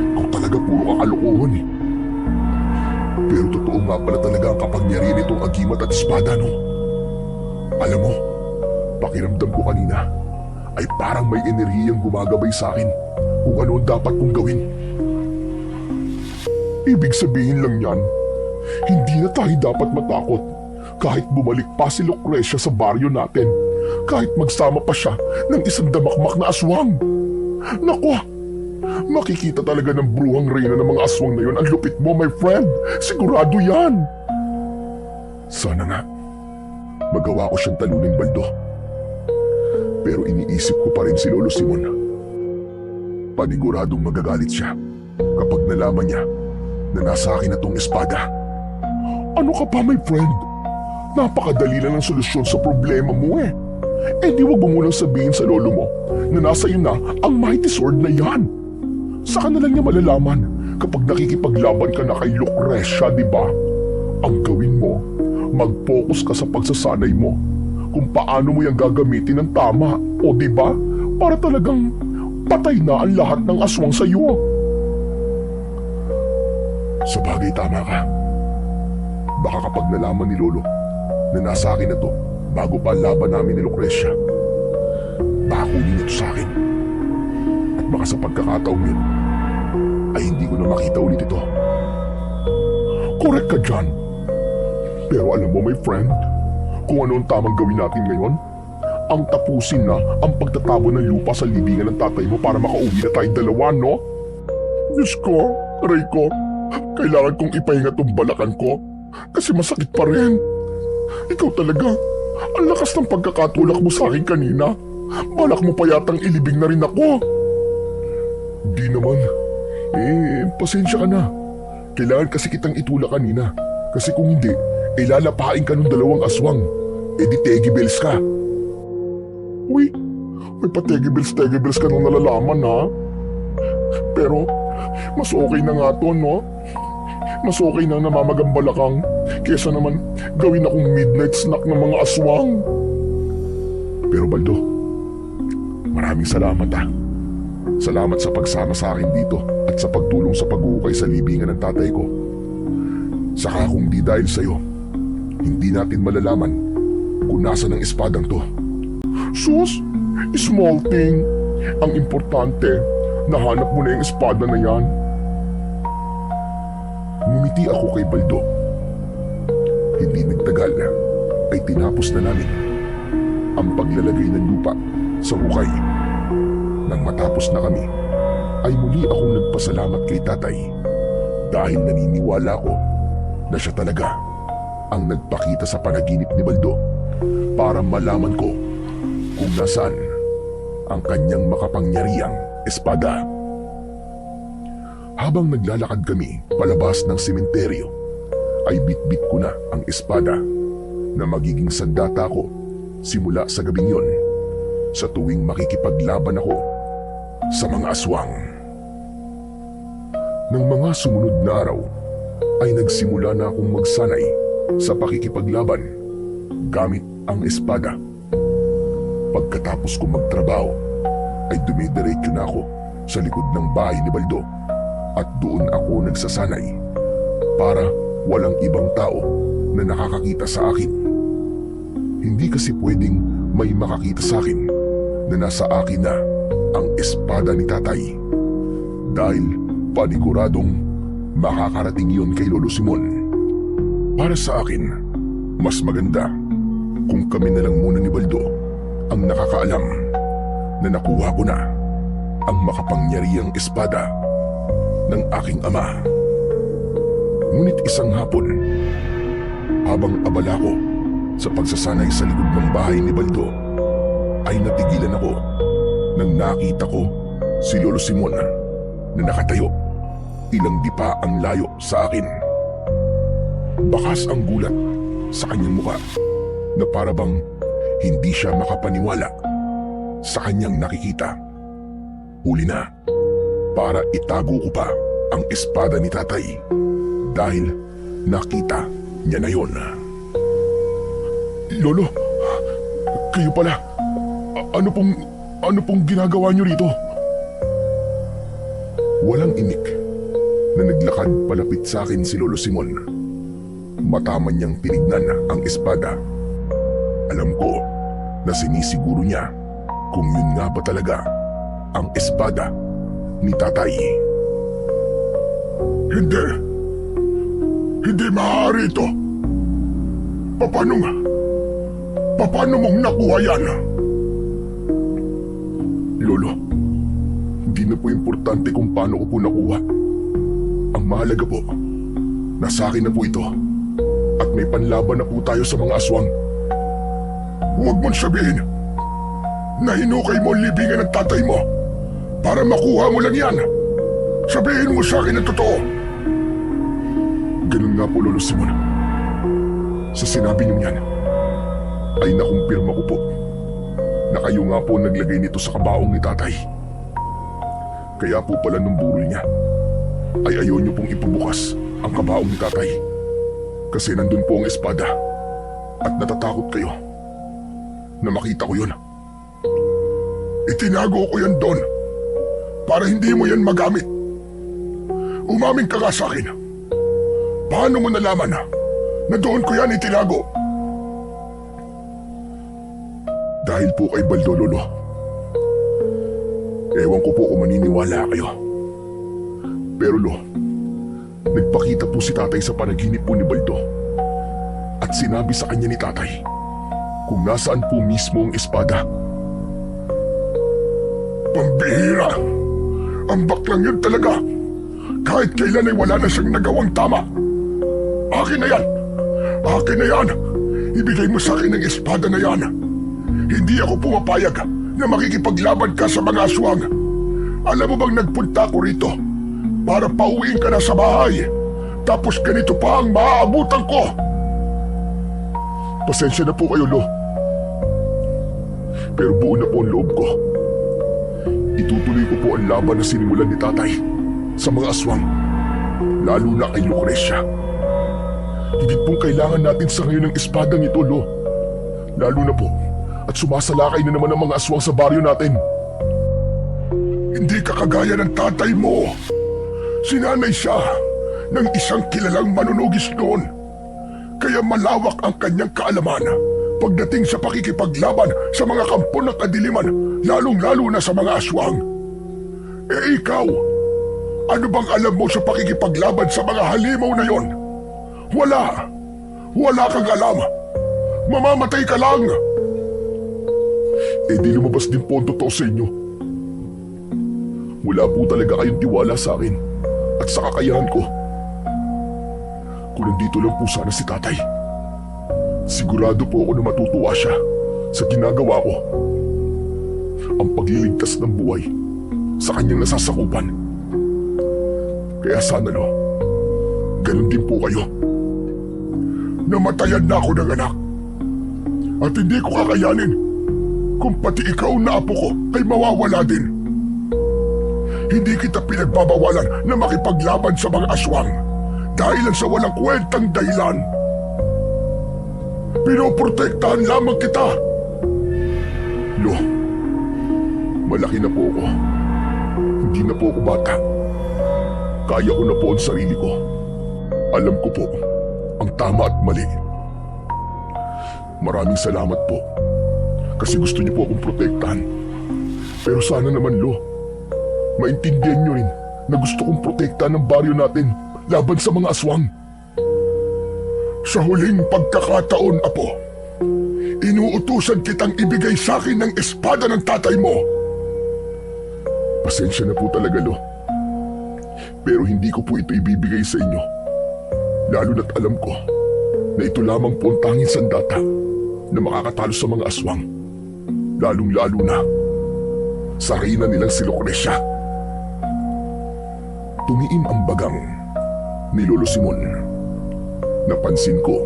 Ikaw talaga puro kakalokohan eh. Pero totoo nga pala talaga ang kapangyarihan nitong agimat at espada, no? Alam mo, pakiramdam ko kanina ay parang may enerhiyang gumagabay sa akin kung ano ang dapat kong gawin. Ibig sabihin lang yan, hindi na tayo dapat matakot kahit bumalik pa si Lucrecia sa baryo natin, kahit magsama pa siya ng isang damakmak na aswang. Naku, makikita talaga ng bruhang reyna ng mga aswang na yun ang lupit mo, my friend. Sigurado yan. Sana nga magawa ko siyang talunin, Baldo. Pero iniisip ko pa rin si Lolo Simon. Paniguradong magagalit siya kapag nalaman niya na nasa akin na tong espada. Ano ka pa, my friend? Napakadali lang ng solusyon sa problema mo eh. Eh di wag mo munang sabihin sa lolo mo na nasa iyo na ang mighty sword na yan. Saka na lang niya malalaman kapag nakikipaglaban ka na kay Lucrecia, di ba? Ang gawin mo, mag-focus ka sa pagsasanay mo kung paano mo yung gagamitin ng tama, o di ba? Para talagang patay na ang lahat ng aswang sa iyo. Sa bagay, tama ka. Baka kapag nalaman ni Lolo na nasa akin na to bago pa ang laban namin ni Lucrecia, baka kunin ito sa akin. At baka sa pagkakataong yun, ay hindi ko na makita ulit ito. Correct ka dyan. Pero alam mo, my friend, kung ano ang tamang gawin natin ngayon, ang tapusin na ang pagtatabo ng lupa sa libingan ng tatay mo para makauwi na tayong dalawa, no? Diyos ko, aray ko, kailangan kong ipahinga tong balakan ko kasi masakit pa rin. Ikaw talaga, ang lakas ng pagkakatulak mo sa akin kanina. Balak mo pa yatang ilibing na rin ako. Di naman. Pasensya ka na. Kailangan kasi kitang itulak kanina. Kasi kung hindi, lalapain ka ng dalawang aswang. Di tegibels ka. Uy, may pa-tegibels ka nang nalalaman ha. Pero, mas okay na nga to, no? Mas okay na namamagambala kang kesa naman gawin akong midnight snack ng mga aswang. Pero Baldo, maraming salamat ha. Salamat sa pagsama sa akin dito at sa pagtulong sa pag-uukay sa libingan ng tatay ko. Saka kung di dahil sa'yo, hindi natin malalaman kung nasa ng espadang to. Sus, small thing. Ang importante, nahanap mo na yung espada na yan. Ngumiti ako kay Baldo. Hindi nagtagal ay tinapos na namin ang paglalagay ng lupa sa hukay. Nang matapos na kami, ay muli akong nagpasalamat kay tatay dahil naniniwala ko na siya talaga ang nagpakita sa panaginip ni Baldo para malaman ko kung nasaan ang kanyang makapangyarihang espada. Habang naglalakad kami palabas ng sementeryo, ay bitbit ko na ang espada na magiging sandata ko simula sa gabing yon sa tuwing makikipaglaban ako sa mga aswang. Nang mga sumunod na araw, ay nagsimula na akong magsanay sa pakikipaglaban gamit ang espada. Pagkatapos ko magtrabaho, ay dumidiretso na ako sa likod ng bahay ni Baldo at doon ako nagsasanay para walang ibang tao na nakakakita sa akin. Hindi kasi pwedeng may makakita sa akin na nasa akin na ang espada ni tatay dahil paniguradong makakarating yon kay Lolo Simon. Para sa akin, mas maganda kung kami na lang muna ni Baldo ang nakakaalam na nakuha ko na ang makapangyarihang espada ng aking ama. Ngunit isang hapon, habang abala ko sa pagsasanay sa likod ng bahay ni Baldo, ay natigilan ako nang nakita ko si Lolo Simon na nakatayo ilang dipa ang layo sa akin. Bakas ang gulat sa kanyang mukha na para bang hindi siya makapaniwala sa kanyang nakikita. Huli na para itago ko pa ang espada ni tatay dahil nakita niya na yon. Lolo, kayo pala. Ano pong ginagawa niyo rito? Walang inik na naglakad palapit sa akin si Lolo Simon. Matama niyang tinignan ang espada. Alam ko na sinisiguro niya kung yun nga ba talaga ang espada ni tatay. Hindi maaari ito. Paano mong nakuha yan? Lolo, hindi na po importante kung paano ko po nakuha. Ang mahalaga po, nasa akin na po ito at may panlaban na po tayo sa mga aswang. Huwag mong sabihin. na hinukay mo ang libingan ng tatay mo para makuha mo lang yan. Sabihin mo sa akin ang totoo. Ganun nga po, Lolo Simon. Sa sinabi niyo yan, ay nakumpirma ko po na kayo nga po naglagay nito sa kabaong ni tatay. Kaya po pala nung burol niya, ay ayaw niyo pong ipabukas ang kabaong ni tatay. Kasi nandun po ang espada at natatakot kayo na makita ko yun. Itinago ko yan doon para hindi mo yan magamit. Umamin ka nga sa akin. Paano mo nalaman na doon ko yan itinago? Dahil po kay Baldo, Lolo. Ewan ko po kung maniniwala kayo. Pero Lo, nagpakita po si tatay sa panaginip po ni Baldo at sinabi sa kanya ni tatay kung nasaan po mismo ang espada. Pambihira! Ang baklang yun talaga! Kahit kailan ay wala na siyang nagawang tama! Akin na yan! Akin na yan! Ibigay mo sa akin ang espada na yan! Hindi ako pumapayag na makikipaglaban ka sa mga aswang! Alam mo bang nagpunta ko rito para pauwiin ka na sa bahay, tapos ganito pa ang maaabutan ko! Pasensya na po kayo, Lo. Pero buo na po ang loob ko. Itutuloy ko po ang laban na sinimulan ni tatay sa mga aswang, lalo na kay Lucrecia. Higit pong kailangan natin sa ngayon ng espadang ito, Lo. Lalo na po at sumasalakay na naman ang mga aswang sa baryo natin. Hindi ka kagaya ng tatay mo. Sinanay siya ng isang kilalang manunugis noon. Kaya malawak ang kanyang kaalaman pagdating sa pakikipaglaban sa mga kampo ng kadiliman, lalong-lalo na sa mga aswang. Eh ikaw, ano bang alam mo sa pakikipaglaban sa mga halimaw na yon? Wala. Wala kang alam. Mamamatay ka lang. Eh di lumabas din po ang totoo sa inyo. Wala po talaga kayong tiwala sa akin at sa kakayahan ko. Kung nandito lang po sana si tatay, sigurado po ako na matutuwa siya sa ginagawa ko. Ang pagliligtas ng buhay sa kanyang nasasakupan. Kaya sana, Lo, ganun din po kayo. Namatayan na ako ng anak. At hindi ko kakayanin kung pati ikaw na apo ko ay mawawala din. Hindi kita pinagbabawalan na makipaglaban sa mga aswang dahil lang sa walang kwentang dahilan. Pinoprotektahan lamang kita. Lo, malaki na po ako. Hindi na po ako bata. Kaya ko na po ang sarili ko. Alam ko po ang tama at mali. Maraming salamat po kasi gusto niyo po akong protektahan. Pero sana naman, Lo, maintindihan niyo rin na gusto kong protektahan ang baryo natin laban sa mga aswang. Sa huling pagkakataon, Apo, inuutusan kitang ibigay sa akin ng espada ng tatay mo. Pasensya na po talaga, Lo. Pero hindi ko po ito ibibigay sa inyo. Lalo na't alam ko na ito lamang po ang tanging sandata na makakatalo sa mga aswang. Lalong-lalo na sa reyna nilang si Lucrecia. Tumiim ang bagang ni Lolo Simon. Napansin ko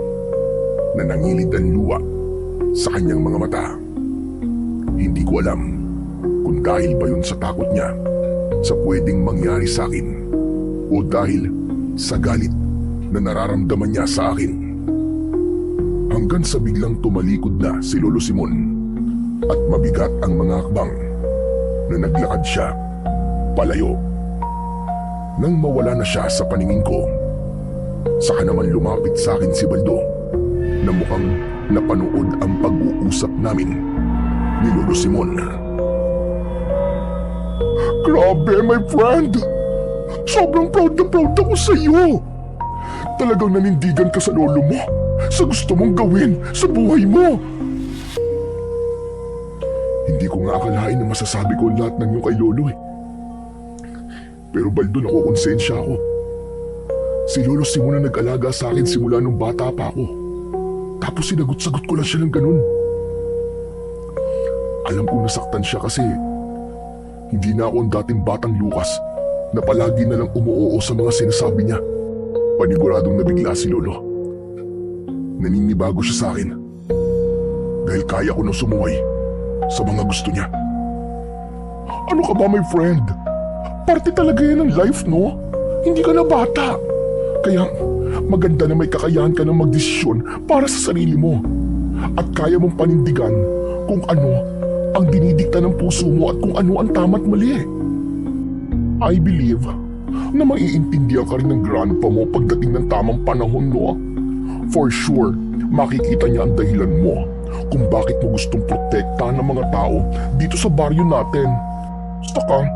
na nangilid ang luha sa kanyang mga mata. Hindi ko alam kung dahil ba yun sa takot niya sa pwedeng mangyari sa akin o dahil sa galit na nararamdaman niya sa akin. Hanggang sa biglang tumalikod na si Lolo Simon at mabigat ang mga hakbang na naglakad siya palayo. Nang mawala na siya sa paningin ko, saka naman lumapit sa akin si Baldo na mukhang napanood ang pag-uusap namin ni Lolo Simon. Grabe, my friend! Sobrang proud na proud ako sa iyo! Talagang nanindigan ka sa lolo mo, sa gusto mong gawin sa buhay mo! Hindi ko nga akalain na masasabi ko lahat ng yung kay Lolo eh. Pero Baldo, nakukonsensya ako. Si Lolo Simon na nag-alaga sa akin simula nung bata pa ako. Tapos sinagot-sagot ko lang siya ng ganun. Alam kong nasaktan siya kasi hindi na ako ang dating batang Lucas na palagi na lang umuoo sa mga sinasabi niya. Paniguradong nabigla si Lolo. Naninibago siya sa akin dahil kaya ko nang sumuway sa mga gusto niya. Ano ka ba, my friend? Parte talaga yan ng life, no? Hindi ka na bata. Kaya maganda na may kakayahan ka ng magdesisyon para sa sarili mo. At kaya mong panindigan kung ano ang dinidikta ng puso mo at kung ano ang tama't mali. I believe na maiintindihan ka rin ng grandpa mo pagdating ng tamang panahon, no? For sure, makikita niya ang dahilan mo kung bakit mo gustong protektahan ng mga tao dito sa baryo natin. Saka,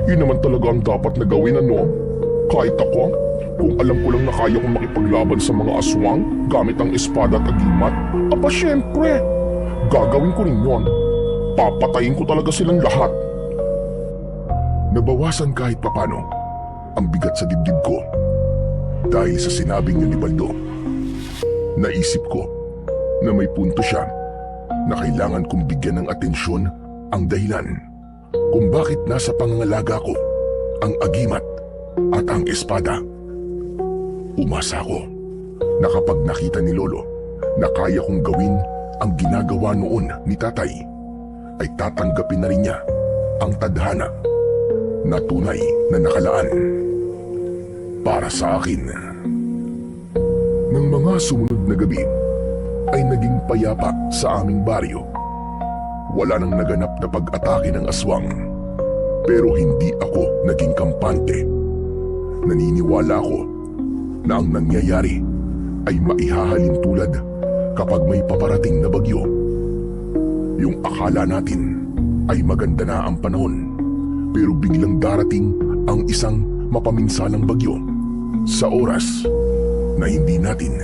yun naman talaga ang dapat na gawin, ano? Kahit ako, kung alam ko lang na kaya kong makipaglaban sa mga aswang gamit ang espada at agimat, aba syempre, gagawin ko rin yon. Papatayin ko talaga silang lahat. Nabawasan kahit papano ang bigat sa dibdib ko dahil sa sinabing ni Baldo. Naisip ko na may punto siya na kailangan kong bigyan ng atensyon ang dahilan kung bakit nasa pangangalaga ko ang agimat at ang espada. Umasa ako na kapag nakita ni Lolo na kaya kong gawin ang ginagawa noon ni Tatay, ay tatanggapin na rin niya ang tadhana na tunay na nakalaan para sa akin. Nang mga sumunod na gabi ay naging payapa sa aming baryo. Wala nang naganap na pag-atake ng aswang, pero hindi ako naging kampante. Naniniwala ako na ang nangyayari ay maihahalin tulad kapag may paparating na bagyo. Yung akala natin ay maganda na ang panahon, pero biglang darating ang isang mapaminsalang bagyo sa oras na hindi natin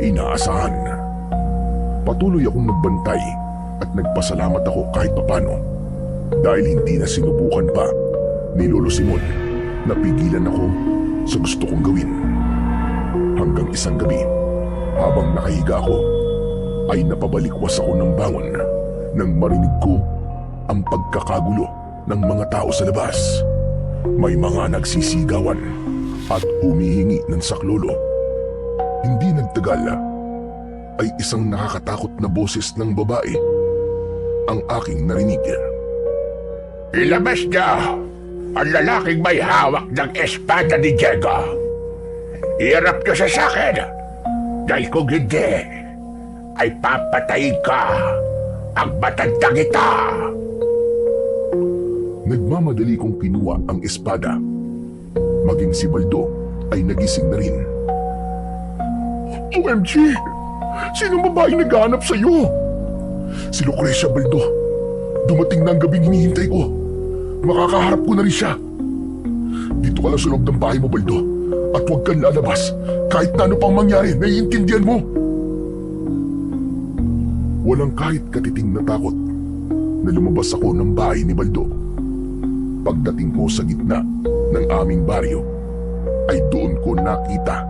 inaasahan. Patuloy akong nagbantay at nagpasalamat ako kahit papano dahil hindi na sinubukan pa ni Lolo Simon na pigilan ako sa gusto kong gawin. Hanggang isang gabi, habang nakahiga ako, ay napabalikwas ako ng bangon nang marinig ko ang pagkakagulo ng mga tao sa labas. May mga nagsisigawan at humihingi ng saklolo. Hindi nagtagal ay isang nakakatakot na boses ng babae ang aking narinig. Ilabas niya ang lalaking may hawak ng espada ni Diego. Iharap niyo siya sa akin dahil kung hindi ay papatayin ka ang matandang ita. Nagmamadali kong kinuha ang espada. Maging si Baldo ay nagising na rin. OMG! Sinong babaeng naghahanap sa'yo? Si Lucrecia, Baldo. Dumating na ang gabing hinihintay ko. Makakaharap ko na rin siya. Dito ka lang sa loob ng bahay mo, Baldo. At huwag kang lalabas. Kahit na ano pang mangyari, naiintindihan mo. Walang kahit katiting na takot na lumabas ako ng bahay ni Baldo. Pagdating ko sa gitna ng aming baryo, ay doon ko nakita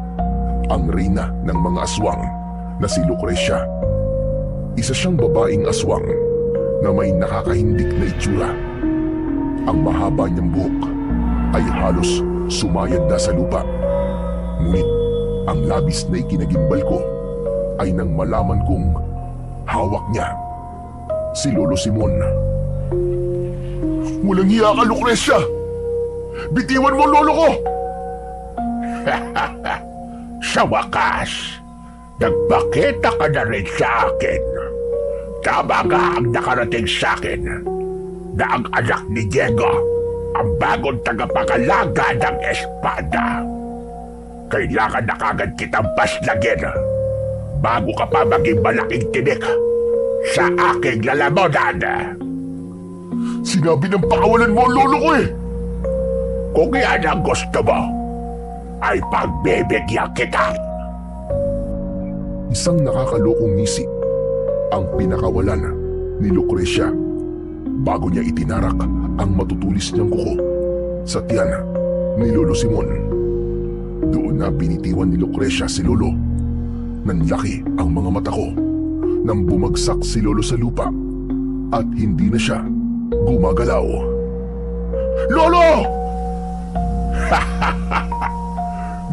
ang reyna ng mga aswang na si Lucrecia. Isa siyang babaeng aswang na may nakakahindik na itsura. Ang mahaba niyang buhok ay halos sumayad na sa lupa. Ngunit ang labis na ikinagimbal ko ay nang malaman kong hawak niya si Lolo Simon. Walang hiya ka, Lucrecia! Bitiwan mo ang lolo ko! Sa wakas, nagpakita ka na rin sa akin. Tama nga ang nakarating sa akin na ang anak ni Diego ang bagong tagapangalaga ng espada. Kailangan na kagad kitang paslagin bago ka pa maging malaking tinik sa aking lalamunan. Sinabi ng pakawalan mo ang lolo ko eh! Kung yan ang gusto mo, ay pagbibigyan kita. Isang nakakalokong ngisi ang pinakawalan ni Lucrecia bago niya itinarak ang matutulis niyang kuko sa tiyan ni Lolo Simon. Doon na binitiwan ni Lucrecia si Lolo. Nanlaki ang mga mata ko nang bumagsak si Lolo sa lupa at hindi na siya gumagalaw. Lolo!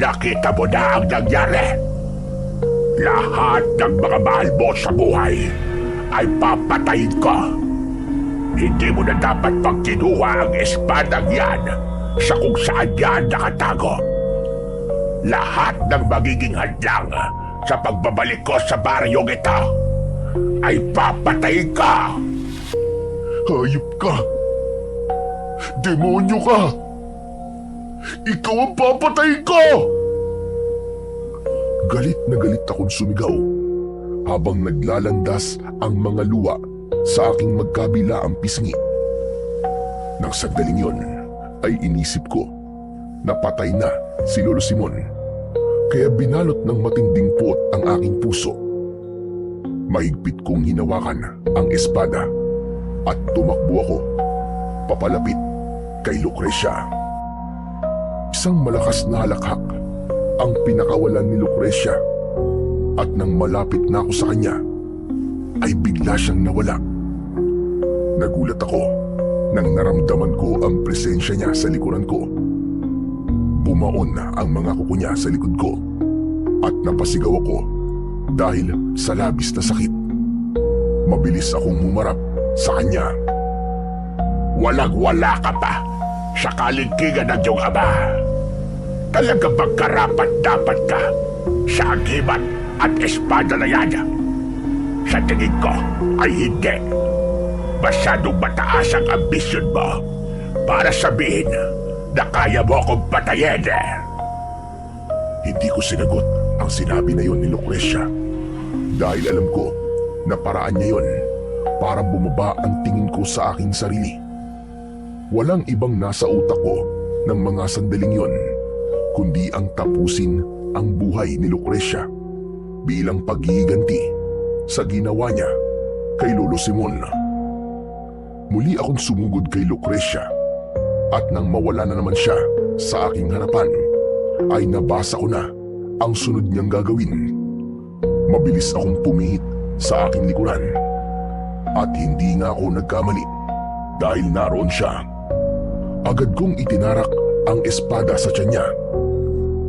Nakita mo na ang nangyari. Lahat ng mga mahal mo sa buhay ay papatayin ko. Hindi mo na dapat pang kinuha ang espadang yan sa kung saan yan nakatago. Lahat ng magiging hadlang sa pagbabalik ko sa baryong ito ay papatayin ka. Hayop ka! Demonyo ka! Ikaw ang papatayin ko! Galit na galit akong sumigaw habang naglalandas ang mga luwa sa aking magkabilaang pisngi. Nang sandaling yon ay inisip ko na patay na si Lolo Simon, kaya binalot ng matinding puot ang aking puso. Mahigpit kong hinawakan ang espada at tumakbo ako papalapit kay Lucrecia. Isang malakas na halakhak ang pinakawalan ni Lucrecia at nang malapit na ako sa kanya ay bigla siyang nawala. Nagulat ako nang naramdaman ko ang presensya niya sa likuran ko. Bumaon ang mga kuko niya sa likod ko at napasigaw ako dahil sa labis na sakit. Mabilis akong humarap sa kanya. Walang-wala ka pa sa kaligkingan ng iyong ama. Talaga bang karapat-dapat ka sa agimat at espada na yan? Sa tingin ko ay hindi. Masyadong mataas ang ambisyon mo para sabihin na kaya mo akong patayin. Hindi ko sinagot ang sinabi na yon ni Lucrecia dahil alam ko na paraan niya yon para bumaba ang tingin ko sa aking sarili. Walang ibang nasa utak ko ng mga sandaling yon kundi ang tapusin ang buhay ni Lucrecia bilang paghihiganti sa ginawa niya kay Lolo Simon. Muli akong sumugod kay Lucrecia at nang mawala na naman siya sa aking harapan ay nabasa ko na ang sunod niyang gagawin. Mabilis akong pumihit sa aking likuran at hindi nga ako nagkamali dahil naroon siya. Agad kong itinarak ang espada sa tiyan niya.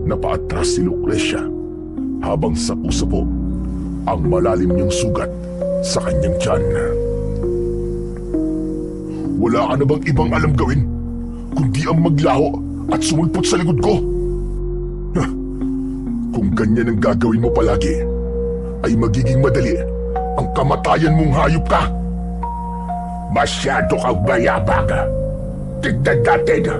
Napaatras si Lucrecia habang sapu-sapo ang malalim niyang sugat sa kanyang tiyan. Wala ka na bang ibang alam gawin kundi ang maglaho at sumulpot sa likod ko? Kung ganyan ang gagawin mo palagi, ay magiging madali ang kamatayan mong hayop ka. Masyado kang mayabang. Tignan natin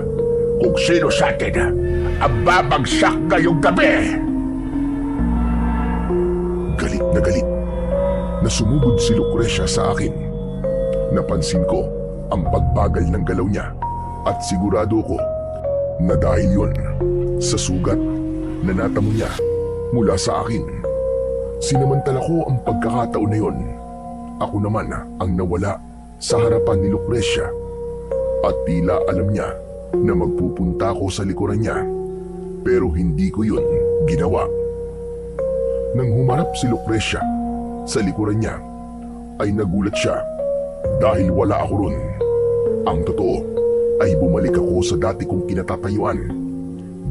kung sino sa atin ang babagsak ngayong gabi. Galit na galit na sumugod si Lucrecia sa akin. Napansin ko ang pagbagal ng galaw niya at sigurado ko na dahil yun sa sugat na natamo niya mula sa akin. Sinamantala ko ang pagkakataon na yun. Ako naman ang nawala sa harapan ni Lucrecia at tila alam niya na magpupunta ako sa likuran niya, pero hindi ko yun ginawa. Nang humarap si Lucrecia sa likuran niya ay nagulat siya dahil wala ako ron. Ang totoo ay bumalik ako sa dati kong kinatatayuan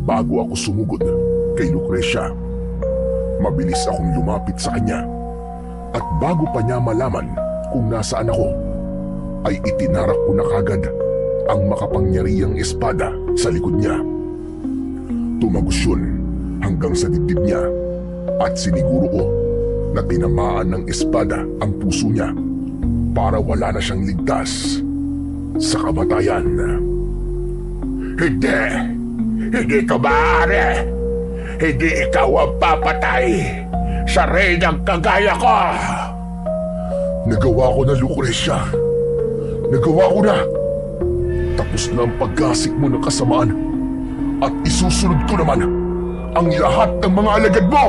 bago ako sumugod kay Lucrecia. Mabilis akong lumapit sa kanya at bago pa niya malaman kung nasaan ako ay itinarak ko na kagad ang makapangyarihang espada sa likod niya. Tumagos yun hanggang sa dibdib niya at siniguro ko na tinamaan ng espada ang puso niya para wala na siyang ligtas sa kamatayan. Hindi! Hindi ito maaari! Hindi ikaw ang papatay sa reynang kagaya ko! Nagawa ko na, Lucrecia. Nagawa ko na. Tapos na ang paggasik mo ng kasamaan at isusunod ko naman ang lahat ng mga alagad mo.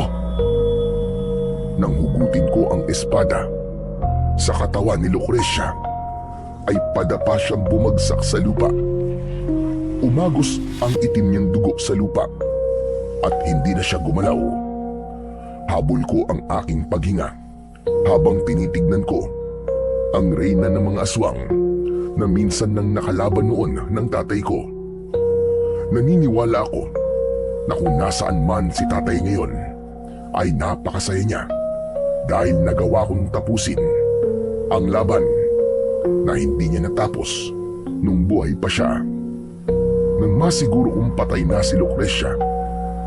Nang hugutin ko ang espada sa katawan ni Lucrecia, ay padapa siyang bumagsak sa lupa. Umagos ang itim niyang dugo sa lupa at hindi na siya gumalaw. Habol ko ang aking paghinga habang tinitignan ko ang reyna ng mga aswang na minsan nang nakalaban noon ng tatay ko. Naniniwala ako na kung nasaan man si tatay ngayon ay napakasaya niya dahil nagawa kong tapusin ang laban na hindi niya natapos nung buhay pa siya. Nang masiguro kong patay na si Lucrecia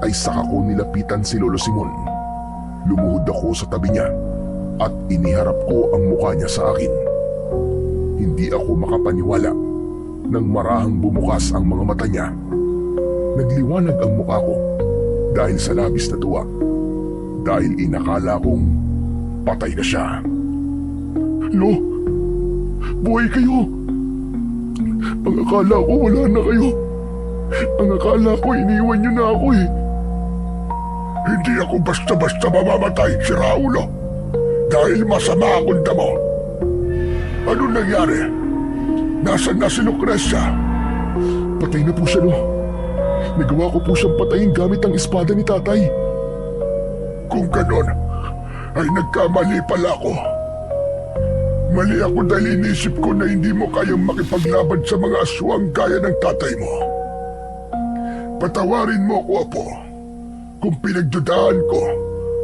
ay saka ko nilapitan si Lolo Simon. Lumuhod ako sa tabi niya at iniharap ko ang mukha niya sa akin. Hindi ako makapaniwala nang marahang bumukas ang mga mata niya. Nagliwanag ang mukha ko dahil sa labis na tuwa, dahil inakala kong patay na siya. Lo, buhay kayo! Ang akala ko wala na kayo. Ang akala ko iniwan niyo na ako eh. Hindi ako basta-basta mamamatay, si Raulo. Dahil masama akong damo. Ano nangyari? Nasaan na si Lucrecia? Patay na po siya, Lo. Nagawa ko po siyang patayin gamit ang espada ni tatay. Kung ganon, ay nagkamali pala ako. Mali ako dahil inisip ko na hindi mo kayang makipaglaban sa mga aswang gaya ng tatay mo. Patawarin mo ako, Apo, kung pinagdudahan ko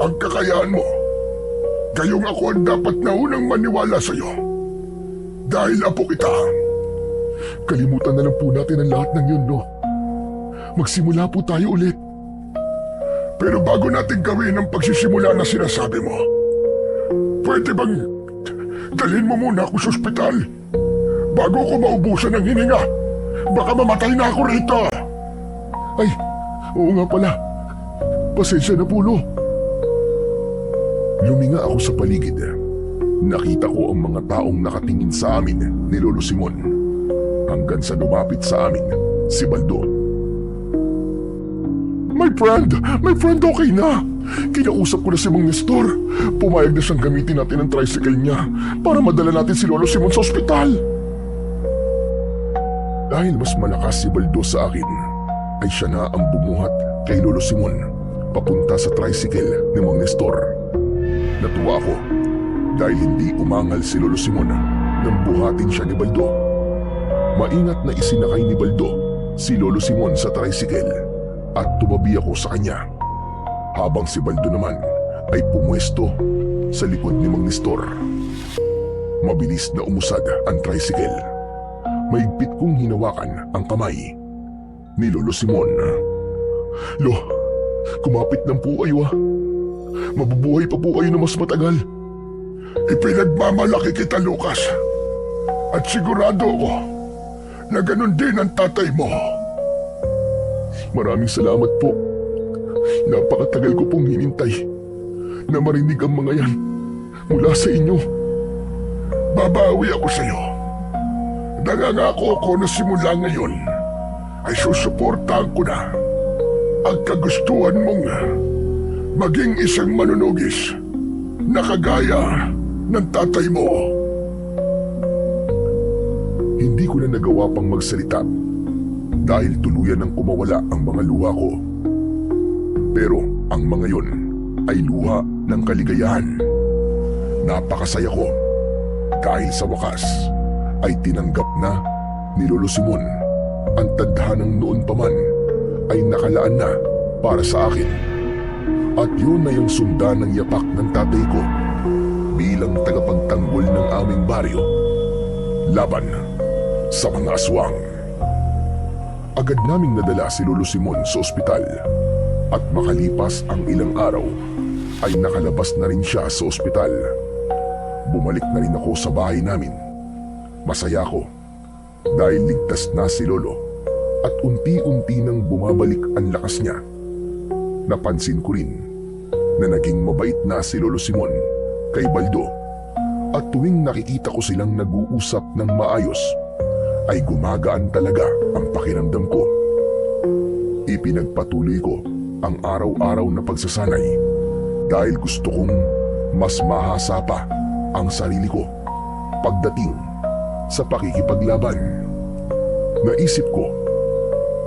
ang kakayahan mo. Gayong ako ang dapat na unang maniwala sa iyo. Dahil apo kita. Kalimutan na lang po natin ang lahat ng yun, Lo. Magsimula po tayo ulit. Pero bago natin gawin ang pagsisimula na sinasabi mo, pwede bang dalhin mo muna ako sa ospital bago ko maubusan ng hininga? Baka mamatay na ako rito. Ay, oo nga pala. Pasensya na po, Lo. Luminga ako sa paligid. Nakita ko ang mga taong nakatingin sa amin ni Lolo Simon hanggang sa lumapit sa amin si Baldo. My friend okay na. Kinausap ko na si Mang Nestor. Pumayag na siyang gamitin natin ang tricycle niya para madala natin si Lolo Simon sa ospital. Dahil mas malakas si Baldo sa akin, ay siya na ang bumuhat kay Lolo Simon papunta sa tricycle ni Mang Nestor. Natuwa ako dahil hindi umangal si Lolo Simon nang buhatin siya ni Baldo. Maingat na isinakay ni Baldo si Lolo Simon sa tricycle at tumabi ako sa kanya, habang si Baldo naman ay pumwesto sa likod ni Mang Nestor. Mabilis na umusad ang tricycle. Maigpit kong hinawakan ang kamay ni Lolo Simon. Lo, kumapit lang po kayo ah. Mabubuhay pa po kayo na mas matagal. Ipinagmamalaki kita, Lucas. At sigurado ako na ganun din ang tatay mo. Maraming salamat po. Napakatagal ko pong hinintay na marinig ang mga yan mula sa inyo. Babawi ako sa iyo. Nangangako ako na simula ngayon ay susuportahan ko na ang kagustuhan mong maging isang manunugis na kagaya ng tatay mo. Hindi ko na nagawa pang magsalita dahil tuluyan ng kumawala ang mga luha ko. Pero ang mga yon ay luha ng kaligayahan. Napakasaya ko dahil sa wakas ay tinanggap na ni Lolo Simon ang tadhanang noon pa man ay nakalaan na para sa akin. At yun na yung sunda ng yapak ng tatay ko bilang tagapagtanggol ng aming baryo laban sa mga aswang. Agad naming nadala si Lolo Simon sa ospital at makalipas ang ilang araw ay nakalabas na rin siya sa ospital. Bumalik na rin ako sa bahay namin. Masaya ako dahil ligtas na si Lolo at unti-unti nang bumabalik ang lakas niya. Napansin ko rin na naging mabait na si Lolo Simon kay Baldo at tuwing nakikita ko silang nag-uusap ng maayos ay gumagaan talaga ang pakiramdam ko. Ipinagpatuloy ko ang araw-araw na pagsasanay dahil gusto kong mas mahasa pa ang sarili ko pagdating sa pakikipaglaban. Naisip ko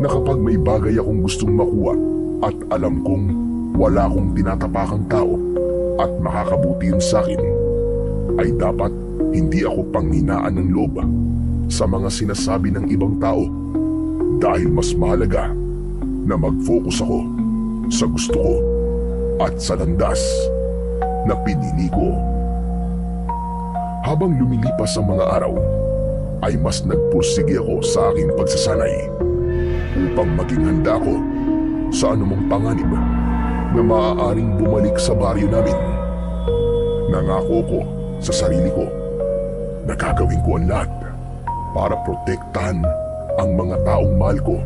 na kapag may bagay akong gustong makuha at alam kong wala akong tinatapakang tao at makakabuti yun sa akin, ay dapat Hindi ako panghinaan ng loob sa mga sinasabi ng ibang tao dahil mas mahalaga na mag-focus ako sa gusto ko at sa landas na pinili ko. Habang lumilipas ang mga araw, ay mas nagpursige ako sa aking pagsasanay upang maging handa ako sa anumang panganib na maaaring bumalik sa baryo namin. Nangako ko sa sarili ko na gagawin ko ang lahat para protektahan ang mga taong mahal ko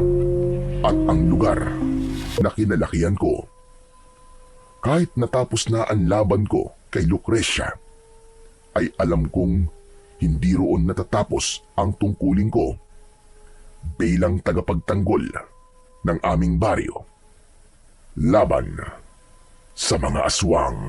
at ang lugar na kinalakihan ko. Kahit natapos na ang laban ko kay Lucrecia, ay alam kong hindi roon natatapos ang tungkulin ko bilang tagapagtanggol ng aming baryo laban sa mga aswang.